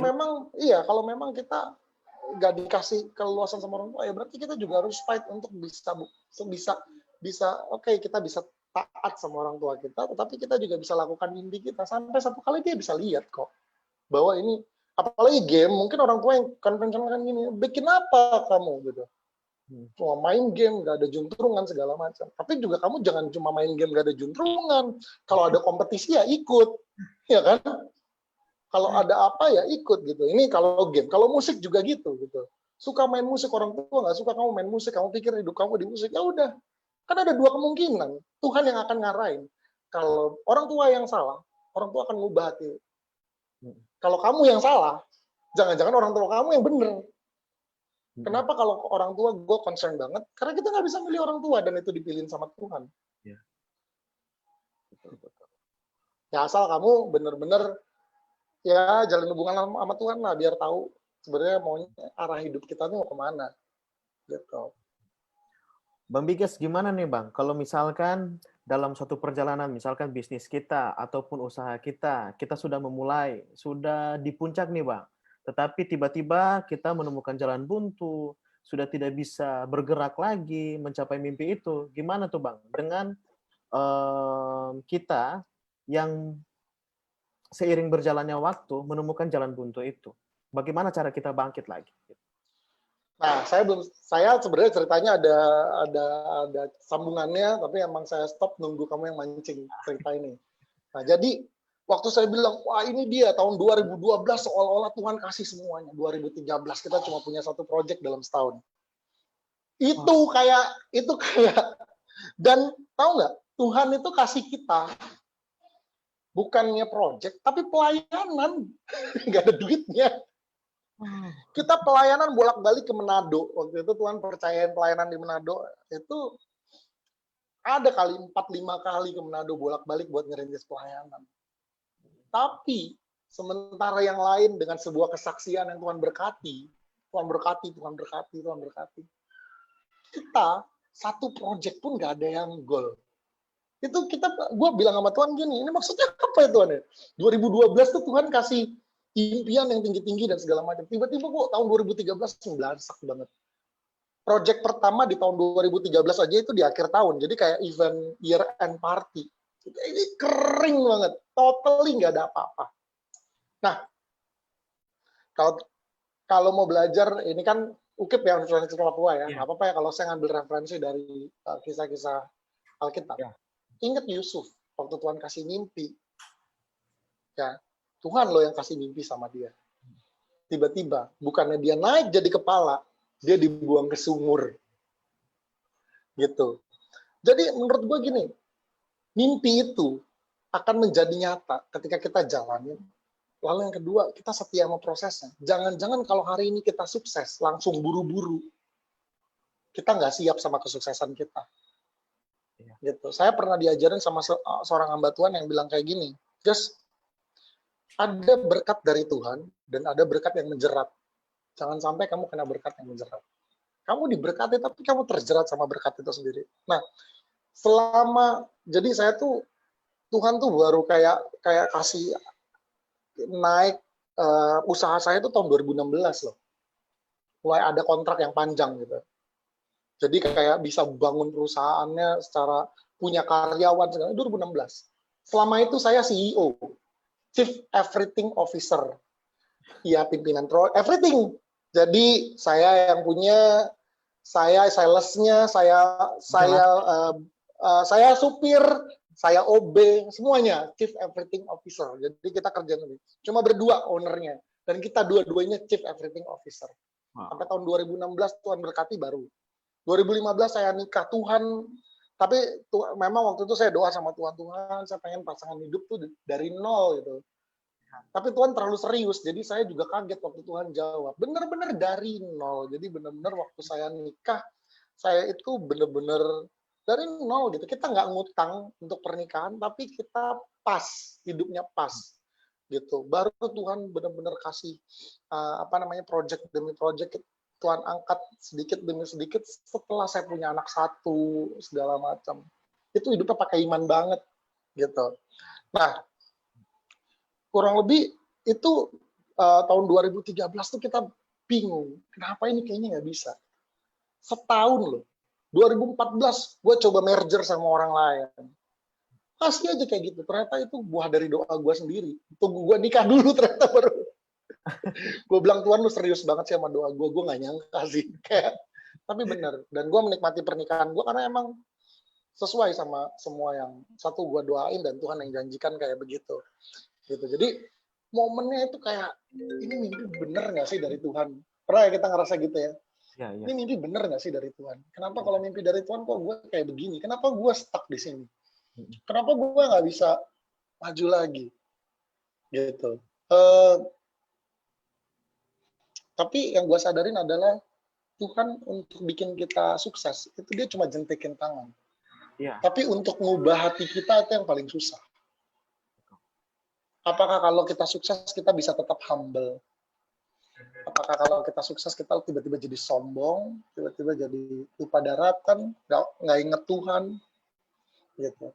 Kalau memang kita nggak dikasih keluasan sama orang tua, ya berarti kita juga harus fight untuk bisa oke, kita bisa taat sama orang tua kita, tetapi kita juga bisa lakukan mimpi kita sampai satu kali dia bisa lihat kok bahwa ini, apalagi game, mungkin orang tua yang konvensional kan gini, bikin apa kamu gitu. Cuma main game, gak ada juntrungan segala macam. Tapi juga kamu jangan cuma main game gak ada juntrungan. Kalau ada kompetisi ya ikut, ya kan? Kalau ada apa ya ikut gitu. Ini kalau game. Kalau musik juga gitu. Suka main musik, orang tua nggak suka kamu main musik, kamu pikir hidup kamu di musik, ya udah. Kan ada dua kemungkinan. Tuhan yang akan ngarahin. Kalau orang tua yang salah, orang tua akan ngubah hati. Kalau kamu yang salah, jangan-jangan orang tua kamu yang bener. Kenapa kalau orang tua gue concern banget? Karena kita nggak bisa milih orang tua dan itu dipilihin sama Tuhan. Ya. Betul. Ya asal kamu bener-bener ya jalin hubungan sama Tuhan lah, biar tahu sebenarnya maunya arah hidup kita tuh mau kemana. Gitu. Bang Biges gimana nih Bang? Kalau misalkan dalam suatu perjalanan, misalkan bisnis kita ataupun usaha kita sudah memulai, sudah di puncak nih Bang. Tetapi tiba-tiba kita menemukan jalan buntu, sudah tidak bisa bergerak lagi mencapai mimpi itu. Gimana tuh Bang? Dengan kita yang seiring berjalannya waktu menemukan jalan buntu itu. Bagaimana cara kita bangkit lagi? Nah, saya sebenarnya ceritanya ada sambungannya, tapi emang saya stop nunggu kamu yang mancing cerita ini. Nah, jadi waktu saya bilang, wah ini dia, tahun 2012 seolah-olah Tuhan kasih semuanya. 2013 kita cuma punya satu project dalam setahun. Itu kayak, dan tahu nggak, Tuhan itu kasih kita, bukannya project, tapi pelayanan. Nggak ada duitnya. Kita pelayanan bolak-balik ke Manado. Waktu itu Tuhan percayain pelayanan di Manado. Itu ada kali 4-5 kali ke Manado bolak-balik buat ngerintis pelayanan. Tapi sementara yang lain dengan sebuah kesaksian yang Tuhan berkati. Kita satu project pun nggak ada yang goal. Itu gue bilang sama Tuhan gini, ini maksudnya apa ya Tuhan ya? 2012 tuh Tuhan kasih impian yang tinggi-tinggi dan segala macam. Tiba-tiba kok tahun 2013 ngeblansak banget. Project pertama di tahun 2013 aja itu di akhir tahun. Jadi kayak event year end party. Ini kering banget. Totally nggak ada apa-apa. Nah, kalau mau belajar, ini kan UKIP ya, Universitas Papua ya. Nggak apa-apa ya kalau saya ngambil referensi dari kisah-kisah Alkitab. Ya. Ingat Yusuf, waktu Tuhan kasih mimpi. Ya, Tuhan loh yang kasih mimpi sama dia. Tiba-tiba, bukannya dia naik jadi kepala, dia dibuang ke sumur. Gitu. Jadi menurut gue gini, mimpi itu akan menjadi nyata ketika kita jalanin. Lalu yang kedua, kita setia sama prosesnya. Jangan-jangan kalau hari ini kita sukses, langsung buru-buru. Kita nggak siap sama kesuksesan kita. Gitu. Saya pernah diajarin sama seorang hamba Tuhan yang bilang kayak gini, just ada berkat dari Tuhan dan ada berkat yang menjerat. Jangan sampai kamu kena berkat yang menjerat. Kamu diberkati tapi kamu terjerat sama berkat itu sendiri. Nah, jadi saya tuh Tuhan tuh baru kayak kasih naik usaha saya itu tahun 2016 loh. Mulai ada kontrak yang panjang gitu. Jadi kayak bisa bangun perusahaannya secara punya karyawan segala 2016. Selama itu saya CEO, Chief Everything Officer. Ya, pimpinan everything. Jadi saya yang punya, saya salesnya, saya supir, saya OB, semuanya Chief Everything Officer. Jadi kita kerja lebih. Cuma berdua ownernya, dan kita dua-duanya Chief Everything Officer. Sampai tahun 2016 Tuhan berkati baru. 2015 saya nikah, Tuhan. Tapi memang waktu itu saya doa sama Tuhan, saya pengen pasangan hidup tuh dari nol gitu. Tapi Tuhan terlalu serius, jadi saya juga kaget waktu Tuhan jawab. Bener-bener dari nol. Jadi bener-bener waktu saya nikah, saya itu bener-bener dari nol gitu. Kita nggak ngutang untuk pernikahan, tapi kita pas, hidupnya pas gitu. Baru Tuhan bener-bener kasih project demi project. Tuhan angkat sedikit demi sedikit setelah saya punya anak satu segala macam. Itu hidupnya pakai iman banget gitu. Nah, kurang lebih itu tahun 2013 tuh kita bingung, kenapa ini kayaknya nggak bisa. Setahun loh, 2014 gue coba merger sama orang lain. Kasih aja kayak gitu, ternyata itu buah dari doa gue sendiri. Tunggu gue nikah dulu ternyata baru. Gue bilang, Tuhan lu serius banget sih sama doa gue nggak nyangka sih. Tapi bener, dan gue menikmati pernikahan gue karena emang sesuai sama semua yang satu gue doain dan Tuhan yang janjikan kayak begitu. Gitu. Jadi momennya itu kayak ini mimpi bener nggak sih dari Tuhan? Pernah ya kita ngerasa gitu ya? Ini mimpi bener nggak sih dari Tuhan? Kenapa kalau mimpi dari Tuhan kok gue kayak begini? Kenapa gue stuck di sini? Kenapa gue nggak bisa maju lagi? Gitu. Tapi yang gue sadarin adalah Tuhan untuk bikin kita sukses itu dia cuma jentikin tangan. Tapi untuk ngubah hati kita itu yang paling susah. Apakah kalau kita sukses kita bisa tetap humble? Apakah kalau kita sukses kita tiba-tiba jadi sombong, tiba-tiba jadi lupa daratan, nggak inget Tuhan, gitu.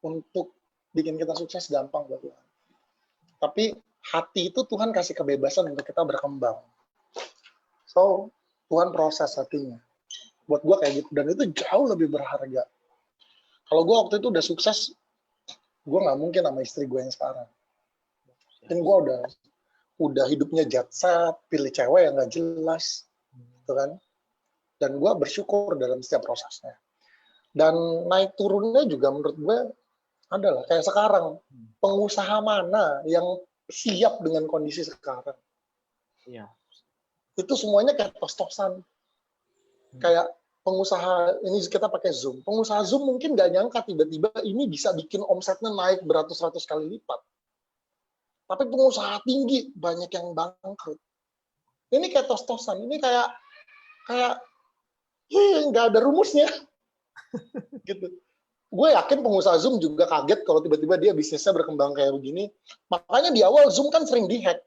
Untuk bikin kita sukses gampang buat Tuhan. Tapi hati itu Tuhan kasih kebebasan untuk kita berkembang. So Tuhan proses hatinya. Buat gue kayak gitu, dan itu jauh lebih berharga. Kalau gue waktu itu udah sukses, gue nggak mungkin sama istri gue yang sekarang. Dan gue udah hidupnya jet set, pilih cewek yang nggak jelas, gitu kan. Dan gue bersyukur dalam setiap prosesnya. Dan naik turunnya juga menurut gue adalah kayak sekarang, pengusaha mana yang siap dengan kondisi sekarang? Iya. Itu semuanya kayak tos-tosan. Kayak pengusaha, ini kita pakai Zoom. Pengusaha Zoom mungkin nggak nyangka tiba-tiba ini bisa bikin omsetnya naik beratus-ratus kali lipat. Tapi pengusaha tinggi, banyak yang bangkrut. Ini kayak tos-tosan. Ini kayak nggak ada rumusnya. Gitu. Gue yakin pengusaha Zoom juga kaget kalau tiba-tiba dia bisnisnya berkembang kayak begini. Makanya di awal Zoom kan sering dihack.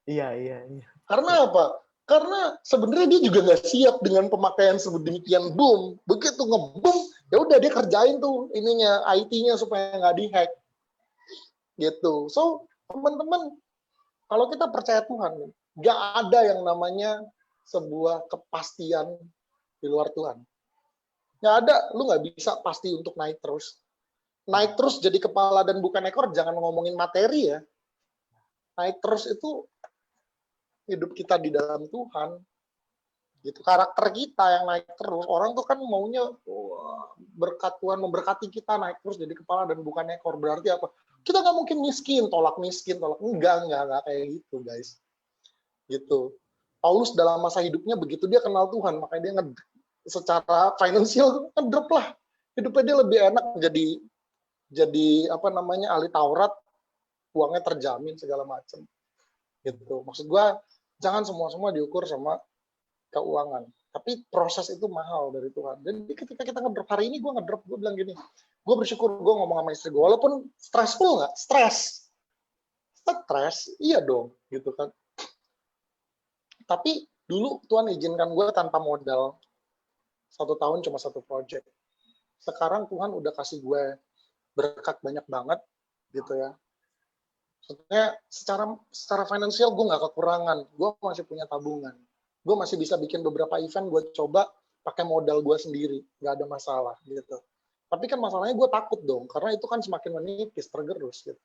Iya. Karena apa? Karena sebenarnya dia juga nggak siap dengan pemakaian sedemikian boom. Begitu nge-boom, ya udah dia kerjain tuh ininya, IT-nya supaya nggak dihack. Gitu. So, teman-teman, kalau kita percaya Tuhan, nggak ada yang namanya sebuah kepastian di luar Tuhan. Nggak ada, lu nggak bisa pasti untuk naik terus. Naik terus jadi kepala dan bukan ekor, jangan ngomongin materi ya. Naik terus itu hidup kita di dalam Tuhan, gitu. Karakter kita yang naik terus. Orang tuh kan maunya berkat Tuhan memberkati kita naik terus jadi kepala dan bukan ekor. Berarti apa? Kita nggak mungkin miskin, tolak enggak kayak gitu, guys. Gitu. Paulus dalam masa hidupnya begitu dia kenal Tuhan, makanya dia secara finansial ngedrop lah. Hidupnya dia lebih enak jadi ahli Taurat, uangnya terjamin segala macam. Gitu. Maksud gua jangan semua diukur sama keuangan. Tapi proses itu mahal dari Tuhan. Jadi ketika kita ngedrop, hari ini gue ngedrop, gue bilang gini, gue bersyukur gue ngomong sama istri gue, walaupun stressful nggak? Stres. Stres, iya dong, gitu kan. Tapi dulu Tuhan izinkan gue tanpa modal. 1 tahun cuma 1 project. Sekarang Tuhan udah kasih gue berkat banyak banget, gitu ya. Maksudnya secara finansial gue nggak kekurangan, gue masih punya tabungan, gue masih bisa bikin beberapa event, gue coba pakai modal gue sendiri, nggak ada masalah gitu. Tapi kan masalahnya gue takut dong, karena itu kan semakin menipis, tergerus gitu.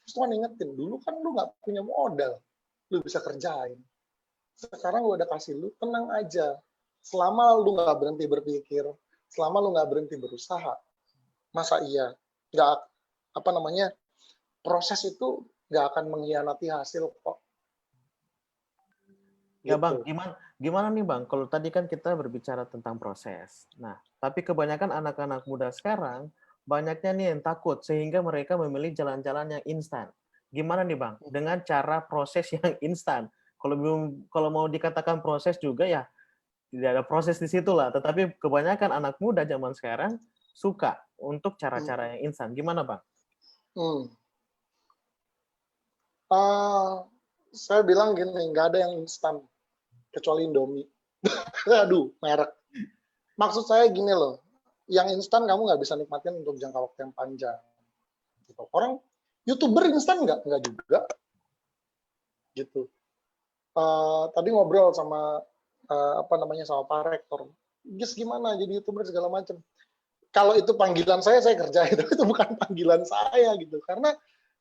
Terus Tuhan ingetin, dulu kan lu nggak punya modal, lu bisa kerjain. Sekarang gue udah kasih lu, tenang aja. Selama lu nggak berhenti berpikir, selama lu nggak berhenti berusaha, masa iya nggak proses itu nggak akan mengkhianati hasil kok. Ya Bang, Gitu. gimana nih Bang? Kalau tadi kan kita berbicara tentang proses. Nah, tapi kebanyakan anak-anak muda sekarang banyaknya nih yang takut sehingga mereka memilih jalan-jalan yang instan. Gimana nih Bang? Dengan cara proses yang instan. Kalau mau dikatakan proses juga ya tidak ada proses di situ lah. Tetapi kebanyakan anak muda zaman sekarang suka untuk cara-cara yang instan. Gimana Bang? Saya bilang gini, nggak ada yang instan kecuali Indomie. Aduh, merek. Maksud saya gini loh, yang instan kamu nggak bisa nikmatin untuk jangka waktu yang panjang. Gitu. Orang YouTuber instan nggak juga. Gitu. Tadi ngobrol sama sama Pak Rektor. Gis gimana jadi YouTuber segala macam. Kalau itu panggilan saya kerja itu bukan panggilan saya gitu. Karena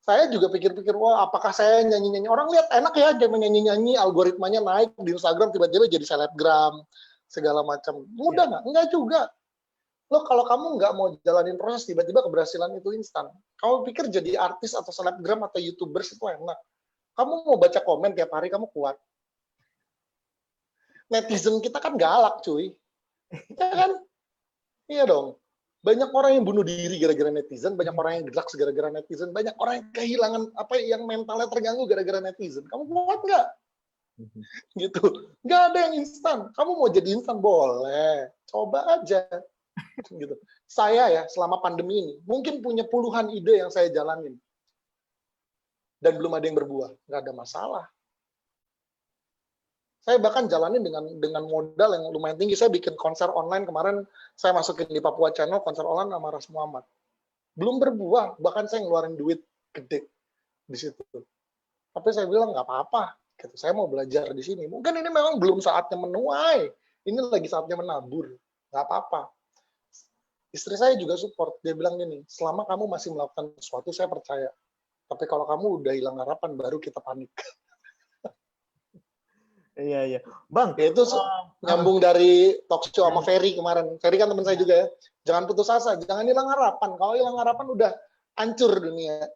saya juga pikir-pikir, wah apakah saya nyanyi-nyanyi, orang lihat enak ya dia nyanyi-nyanyi, algoritmanya naik di Instagram, tiba-tiba jadi selebgram, segala macam. Mudah nggak? Enggak juga. Lo kalau kamu nggak mau jalanin proses, tiba-tiba keberhasilan itu instan. Kamu pikir jadi artis atau selebgram atau YouTubers itu enak. Kamu mau baca komen tiap hari, kamu kuat. Netizen kita kan galak, cuy. Ya kan? Iya dong. Banyak orang yang bunuh diri gara-gara netizen, banyak orang yang drugs gara-gara netizen, banyak orang yang kehilangan yang mentalnya terganggu gara-gara netizen. Kamu kuat nggak? Gitu. Nggak ada yang instan. Kamu mau jadi instan boleh, coba aja. Gitu. Saya ya selama pandemi ini mungkin punya puluhan ide yang saya jalanin dan belum ada yang berbuah. Nggak ada masalah. Saya bahkan jalanin dengan modal yang lumayan tinggi. Saya bikin konser online kemarin, saya masukin di Papua Channel, konser online sama Ras Muhammad. Belum berbuah, bahkan saya ngeluarin duit gede di situ. Tapi saya bilang nggak apa-apa, gitu. Saya mau belajar di sini. Mungkin ini memang belum saatnya menuai, ini lagi saatnya menabur, nggak apa-apa. Istri saya juga support, dia bilang gini, selama kamu masih melakukan sesuatu, saya percaya. Tapi kalau kamu udah hilang harapan, baru kita panik. Iya. Bang, Ya itu nyambung dari talk show sama Ferry kemarin. Ferry kan teman saya juga ya. Jangan putus asa, jangan hilang harapan. Kalau hilang harapan udah hancur dunia.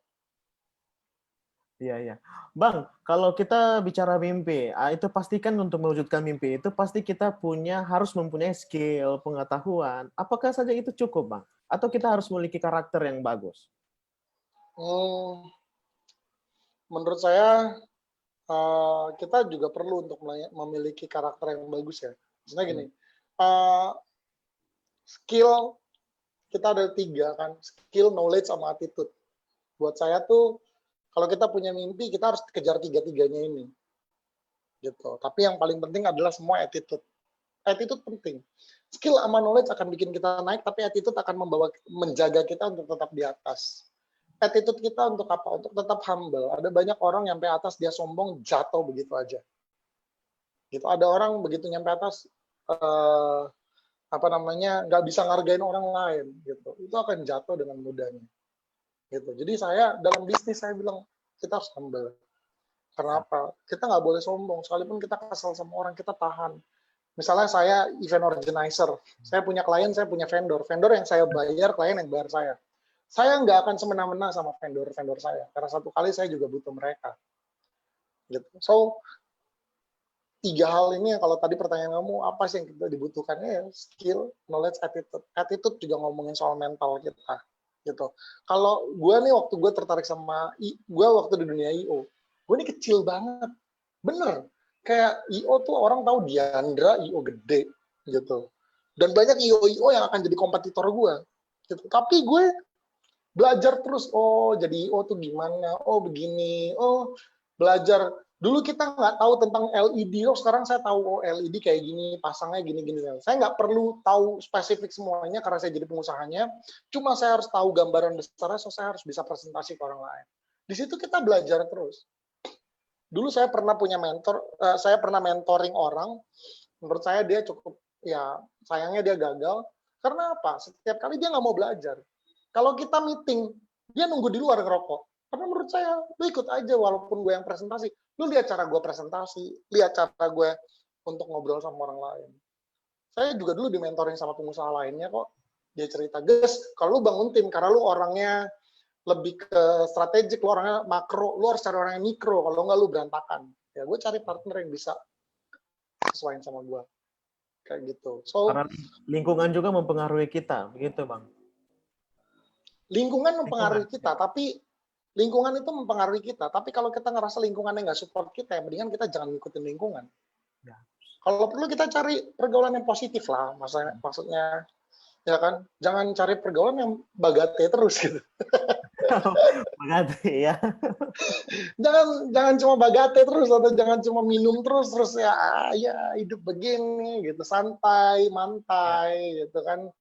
Iya. Bang, kalau kita bicara mimpi, itu pastikan untuk mewujudkan mimpi itu pasti kita harus mempunyai skill, pengetahuan. Apakah saja itu cukup, Bang? Atau kita harus memiliki karakter yang bagus? Menurut saya kita juga perlu untuk memiliki karakter yang bagus ya. Misalnya gini, skill kita ada 3 kan, skill, knowledge, sama attitude. Buat saya tuh kalau kita punya mimpi kita harus kejar 3-3-nya ini. Gitu. Tapi yang paling penting adalah semua attitude. Attitude penting. Skill sama knowledge akan bikin kita naik, tapi attitude akan menjaga kita untuk tetap di atas. Attitude kita untuk apa? Untuk tetap humble. Ada banyak orang yang sampai atas dia sombong, jatuh begitu aja. Gitu. Ada orang begitu nyampe atas nggak bisa ngargain orang lain gitu. Itu akan jatuh dengan mudahnya. Gitu. Jadi saya dalam bisnis saya bilang kita harus humble. Kenapa? Kita nggak boleh sombong. Sekalipun kita kesal sama orang, kita tahan. Misalnya saya event organizer, saya punya klien, saya punya vendor. Vendor yang saya bayar, klien yang bayar saya. Saya nggak akan semena-mena sama vendor-vendor saya. Karena satu kali saya juga butuh mereka. Gitu. So, 3 hal ini kalau tadi pertanyaan kamu, apa sih yang kita dibutuhkannya ya? Skill, knowledge, attitude. Attitude juga ngomongin soal mental kita. Gitu. Kalau gue nih waktu gue tertarik sama, gue waktu di dunia I.O., gue ini kecil banget. Bener. Kayak I.O. tuh orang tahu Diandra, I.O. gede. Gitu. Dan banyak I.O. yang akan jadi kompetitor gue. Gitu. Tapi gue Belajar terus, oh jadi IO tuh gimana, oh begini, oh belajar. Dulu kita nggak tahu tentang LED, oh sekarang saya tahu oh LED kayak gini, pasangnya gini-gini. Saya nggak perlu tahu spesifik semuanya karena saya jadi pengusahanya, cuma saya harus tahu gambaran besarnya, so saya harus bisa presentasi ke orang lain. Di situ kita belajar terus. Dulu saya pernah punya mentor, saya pernah mentoring orang, menurut saya dia cukup, ya sayangnya dia gagal, karena apa? Setiap kali dia nggak mau belajar. Kalau kita meeting, dia nunggu di luar ngerokok. Karena menurut saya, lu ikut aja walaupun gue yang presentasi. Lu lihat cara gue presentasi, lihat cara gue untuk ngobrol sama orang lain. Saya juga dulu dimentoring sama pengusaha lainnya kok. Dia cerita, Gus, kalau lu bangun tim, karena lu orangnya lebih ke strategik, lu orangnya makro, lu harus cari orang yang mikro, kalau enggak lu berantakan. Ya gue cari partner yang bisa sesuaiin sama gue. Kayak gitu. So, karena lingkungan juga mempengaruhi kita, begitu Bang? Lingkungan mempengaruhi kita, tapi lingkungan itu mempengaruhi kita. Tapi kalau kita ngerasa lingkungannya nggak support kita, ya mendingan kita jangan ngikutin lingkungan. Ya. Kalau perlu kita cari pergaulan yang positif lah, maksudnya ya kan, jangan cari pergaulan yang bagate terus gitu. Bagate ya. jangan cuma bagate terus atau jangan cuma minum terus ya hidup begini gitu, santai, mantai gitu kan.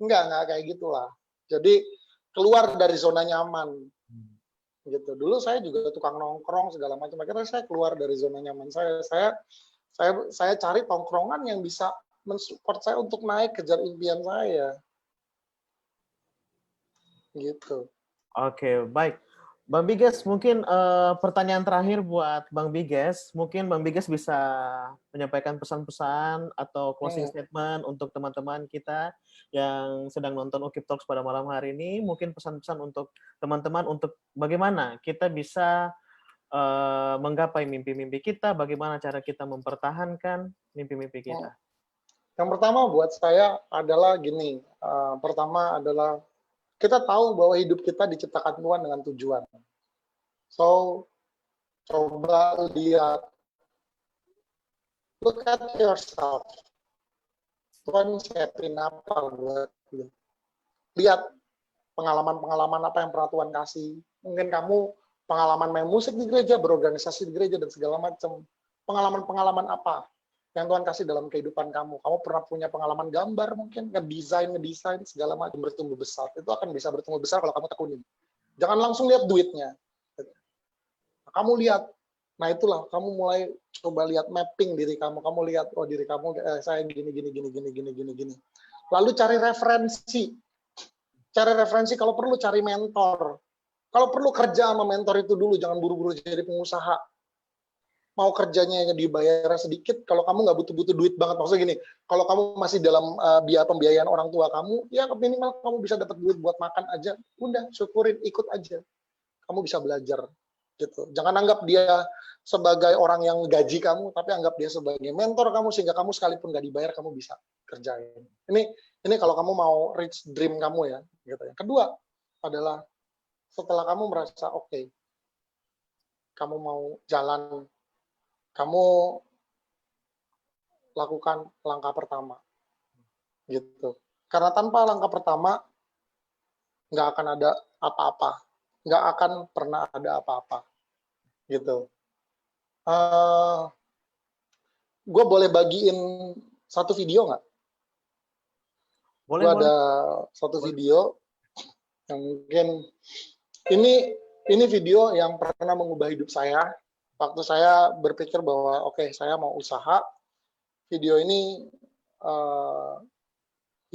Enggak kayak gitulah. Jadi keluar dari zona nyaman. Gitu. Dulu saya juga tukang nongkrong segala macam. Akhirnya saya keluar dari zona nyaman saya cari tongkrongan yang bisa mensupport saya untuk naik kejar impian saya. Gitu. Oke, baik. Bang Biges, mungkin pertanyaan terakhir buat Bang Biges. Mungkin Bang Biges bisa menyampaikan pesan-pesan atau closing statement untuk teman-teman kita yang sedang nonton Ukip Talks pada malam hari ini. Mungkin pesan-pesan untuk teman-teman untuk bagaimana kita bisa menggapai mimpi-mimpi kita, bagaimana cara kita mempertahankan mimpi-mimpi kita. Yang pertama buat saya adalah gini. Pertama adalah kita tahu bahwa hidup kita diciptakan Tuhan dengan tujuan. So, coba lihat, look at yourself. Tuhan siapin apa buat lu? Lihat pengalaman-pengalaman apa yang pernah Tuhan kasih. Mungkin kamu pengalaman main musik di gereja, berorganisasi di gereja, dan segala macam. Pengalaman-pengalaman apa yang Tuhan kasih dalam kehidupan kamu. Kamu pernah punya pengalaman gambar mungkin, ngedesain, segala macam, bertumbuh besar. Itu akan bisa bertumbuh besar kalau kamu tekunin. Jangan langsung lihat duitnya. Kamu lihat, nah itulah, kamu mulai coba lihat mapping diri kamu. Kamu lihat, oh diri kamu, saya gini. Lalu cari referensi. Cari referensi, kalau perlu cari mentor. Kalau perlu kerja sama mentor itu dulu, jangan buru-buru jadi pengusaha. Mau kerjanya dibayar sedikit, kalau kamu nggak butuh duit banget, maksudnya gini, kalau kamu masih dalam biaya pembiayaan orang tua kamu, ya minimal kamu bisa dapat duit buat makan aja, udah syukurin, ikut aja, kamu bisa belajar, gitu. Jangan anggap dia sebagai orang yang gaji kamu, tapi anggap dia sebagai mentor kamu, sehingga kamu sekalipun nggak dibayar, kamu bisa kerjain. Ini kalau kamu mau reach dream kamu ya, gitu. Yang kedua adalah setelah kamu merasa oke, kamu mau jalan, kamu lakukan langkah pertama, gitu. Karena tanpa langkah pertama nggak akan ada apa-apa, nggak akan pernah ada apa-apa, gitu. Gue boleh bagiin satu video nggak? Gue ada satu video yang mungkin ini video yang pernah mengubah hidup saya. Waktu saya berpikir bahwa oke, saya mau usaha, video ini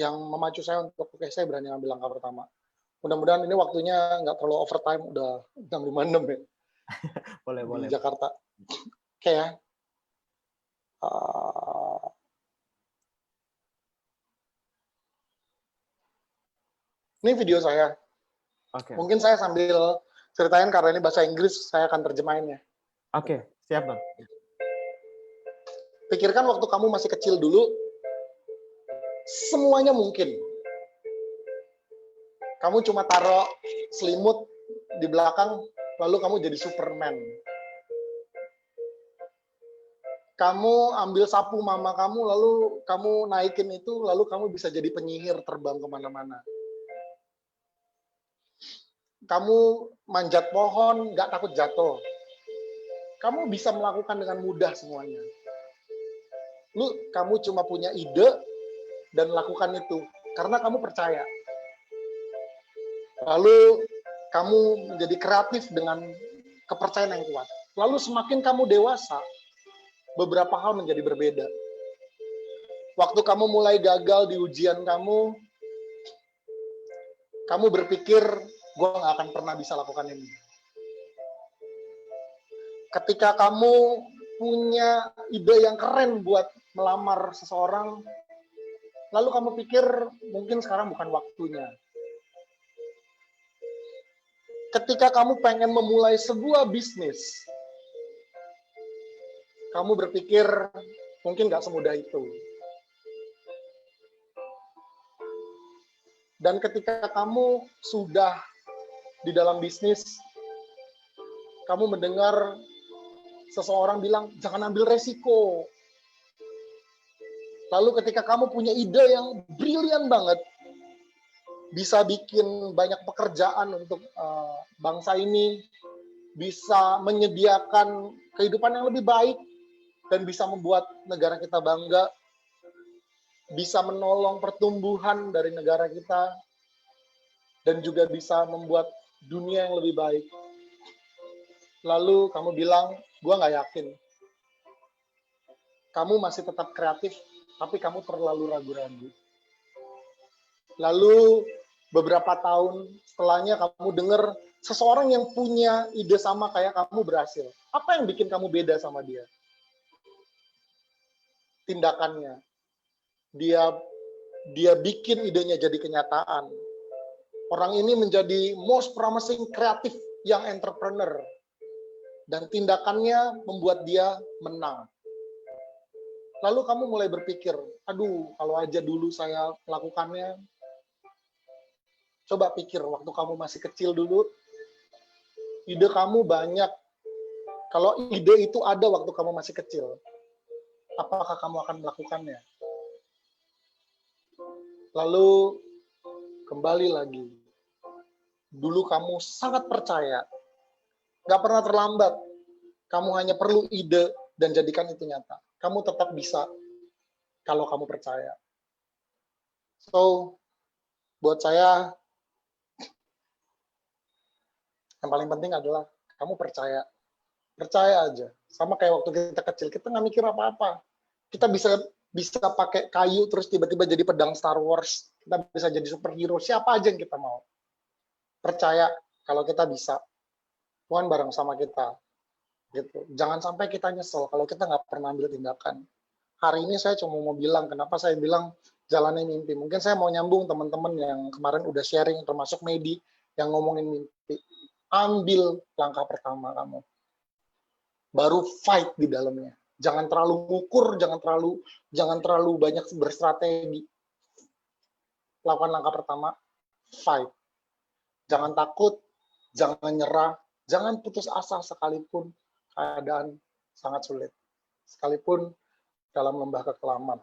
yang memacu saya untuk oke, saya berani ambil langkah pertama. Mudah-mudahan ini waktunya nggak terlalu overtime, udah 6.56 ya. Boleh. Di Jakarta. Oke ya. Ini video saya. Mungkin saya sambil ceritain karena ini bahasa Inggris, saya akan terjemahinnya. Oke, siap Bang. Pikirkan waktu kamu masih kecil dulu, semuanya mungkin. Kamu cuma taruh selimut di belakang, lalu kamu jadi Superman. Kamu ambil sapu mama kamu, lalu kamu naikin itu, lalu kamu bisa jadi penyihir terbang kemana-mana. kamu manjat pohon, nggak takut jatuh. Kamu bisa melakukan dengan mudah semuanya. Kamu cuma punya ide dan lakukan itu karena kamu percaya. Lalu kamu menjadi kreatif dengan kepercayaan yang kuat. Lalu semakin kamu dewasa, beberapa hal menjadi berbeda. Waktu kamu mulai gagal di ujian kamu berpikir, gue nggak akan pernah bisa lakukan ini. Ketika kamu punya ide yang keren buat melamar seseorang, lalu kamu pikir mungkin sekarang bukan waktunya. Ketika kamu pengen memulai sebuah bisnis, kamu berpikir mungkin nggak semudah itu. Dan ketika kamu sudah di dalam bisnis, kamu mendengar seseorang bilang, jangan ambil resiko. Lalu ketika kamu punya ide yang brilian banget, bisa bikin banyak pekerjaan untuk bangsa ini, bisa menyediakan kehidupan yang lebih baik, dan bisa membuat negara kita bangga, bisa menolong pertumbuhan dari negara kita, dan juga bisa membuat dunia yang lebih baik. Lalu kamu bilang, gue nggak yakin. Kamu masih tetap kreatif, tapi kamu terlalu ragu-ragu. Lalu beberapa tahun setelahnya kamu dengar seseorang yang punya ide sama kayak kamu berhasil. Apa yang bikin kamu beda sama dia? Tindakannya. Dia bikin idenya jadi kenyataan. Orang ini menjadi most promising kreatif yang entrepreneur. Dan tindakannya membuat dia menang. Lalu kamu mulai berpikir, aduh, kalau aja dulu saya melakukannya. Coba pikir, waktu kamu masih kecil dulu, ide kamu banyak. Kalau ide itu ada waktu kamu masih kecil, apakah kamu akan melakukannya? Lalu, kembali lagi. Dulu kamu sangat percaya. Gak pernah terlambat. Kamu hanya perlu ide dan jadikan itu nyata. Kamu tetap bisa kalau kamu percaya. So, buat saya, yang paling penting adalah kamu percaya. Percaya aja. Sama kayak waktu kita kecil, kita nggak mikir apa-apa. Kita bisa pakai kayu terus tiba-tiba jadi pedang Star Wars. Kita bisa jadi superhero. Siapa aja yang kita mau. Percaya kalau kita bisa. Tuhan bareng sama kita. Gitu. Jangan sampai kita nyesel kalau kita nggak pernah ambil tindakan. Hari ini saya cuma mau bilang, kenapa saya bilang jalani mimpi. Mungkin saya mau nyambung teman-teman yang kemarin udah sharing, termasuk Medi, yang ngomongin mimpi. Ambil langkah pertama kamu. Baru fight di dalamnya. Jangan terlalu ngukur, jangan terlalu banyak berstrategi. Lakukan langkah pertama, fight. Jangan takut, jangan nyerah, jangan putus asa sekalipun keadaan sangat sulit. Sekalipun dalam lembah kekelaman.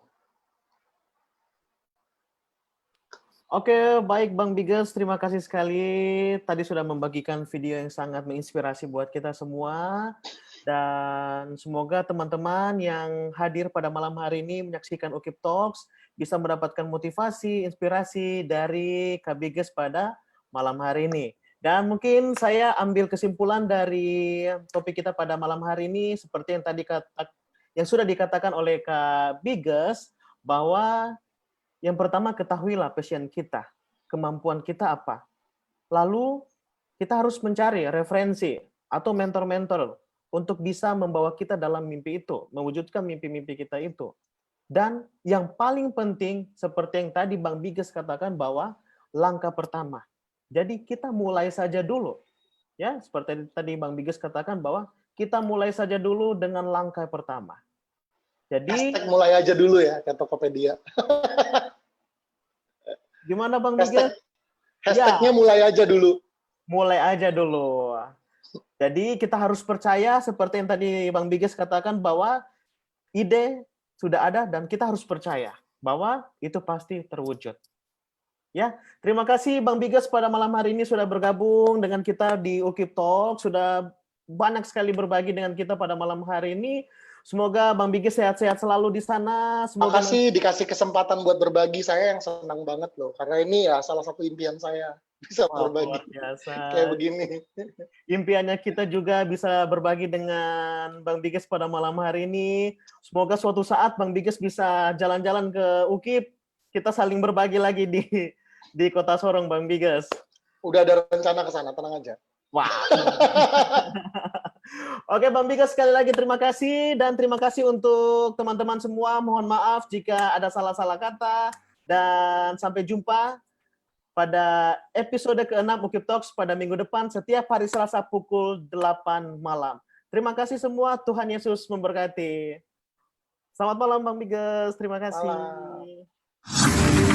Oke, baik Bang Biges, terima kasih sekali. Tadi sudah membagikan video yang sangat menginspirasi buat kita semua. Dan semoga teman-teman yang hadir pada malam hari ini menyaksikan Ukip Talks bisa mendapatkan motivasi, inspirasi dari Kak Biges pada malam hari ini. Dan mungkin saya ambil kesimpulan dari topik kita pada malam hari ini, seperti yang sudah dikatakan oleh Kak Biges, bahwa yang pertama, ketahuilah passion kita, kemampuan kita apa. Lalu, kita harus mencari referensi atau mentor-mentor untuk bisa membawa kita dalam mimpi itu, mewujudkan mimpi-mimpi kita itu. Dan yang paling penting, seperti yang tadi Bang Biges katakan, bahwa langkah pertama. Jadi kita mulai saja dulu. Ya, seperti tadi Bang Biges katakan bahwa kita mulai saja dulu dengan langkah pertama. Jadi mulai aja dulu ya, kata Tokopedia. Gimana Bang Biges? Hashtagnya mulai aja dulu. Mulai aja dulu. Jadi kita harus percaya seperti yang tadi Bang Biges katakan bahwa ide sudah ada dan kita harus percaya bahwa itu pasti terwujud. Ya, terima kasih Bang Bigas pada malam hari ini sudah bergabung dengan kita di UKIP Talk, sudah banyak sekali berbagi dengan kita pada malam hari ini. Semoga Bang Bigas sehat-sehat selalu di sana. Semoga Makasih dikasih kesempatan buat berbagi, saya yang senang banget loh, karena ini ya salah satu impian saya bisa berbagi luar biasa. kayak begini. Impiannya kita juga bisa berbagi dengan Bang Bigas pada malam hari ini. Semoga suatu saat Bang Bigas bisa jalan-jalan ke UKIP, kita saling berbagi lagi di Kota Sorong, Bang Bigas. Udah ada rencana ke sana, tenang aja. Wah. Oke, Bang Bigas, sekali lagi terima kasih, dan terima kasih untuk teman-teman semua. Mohon maaf jika ada salah-salah kata, dan sampai jumpa pada episode ke-6 UKIP Talks pada minggu depan setiap hari Selasa pukul 8 malam. Terima kasih semua, Tuhan Yesus memberkati. Selamat malam Bang Bigas, terima kasih. Malam.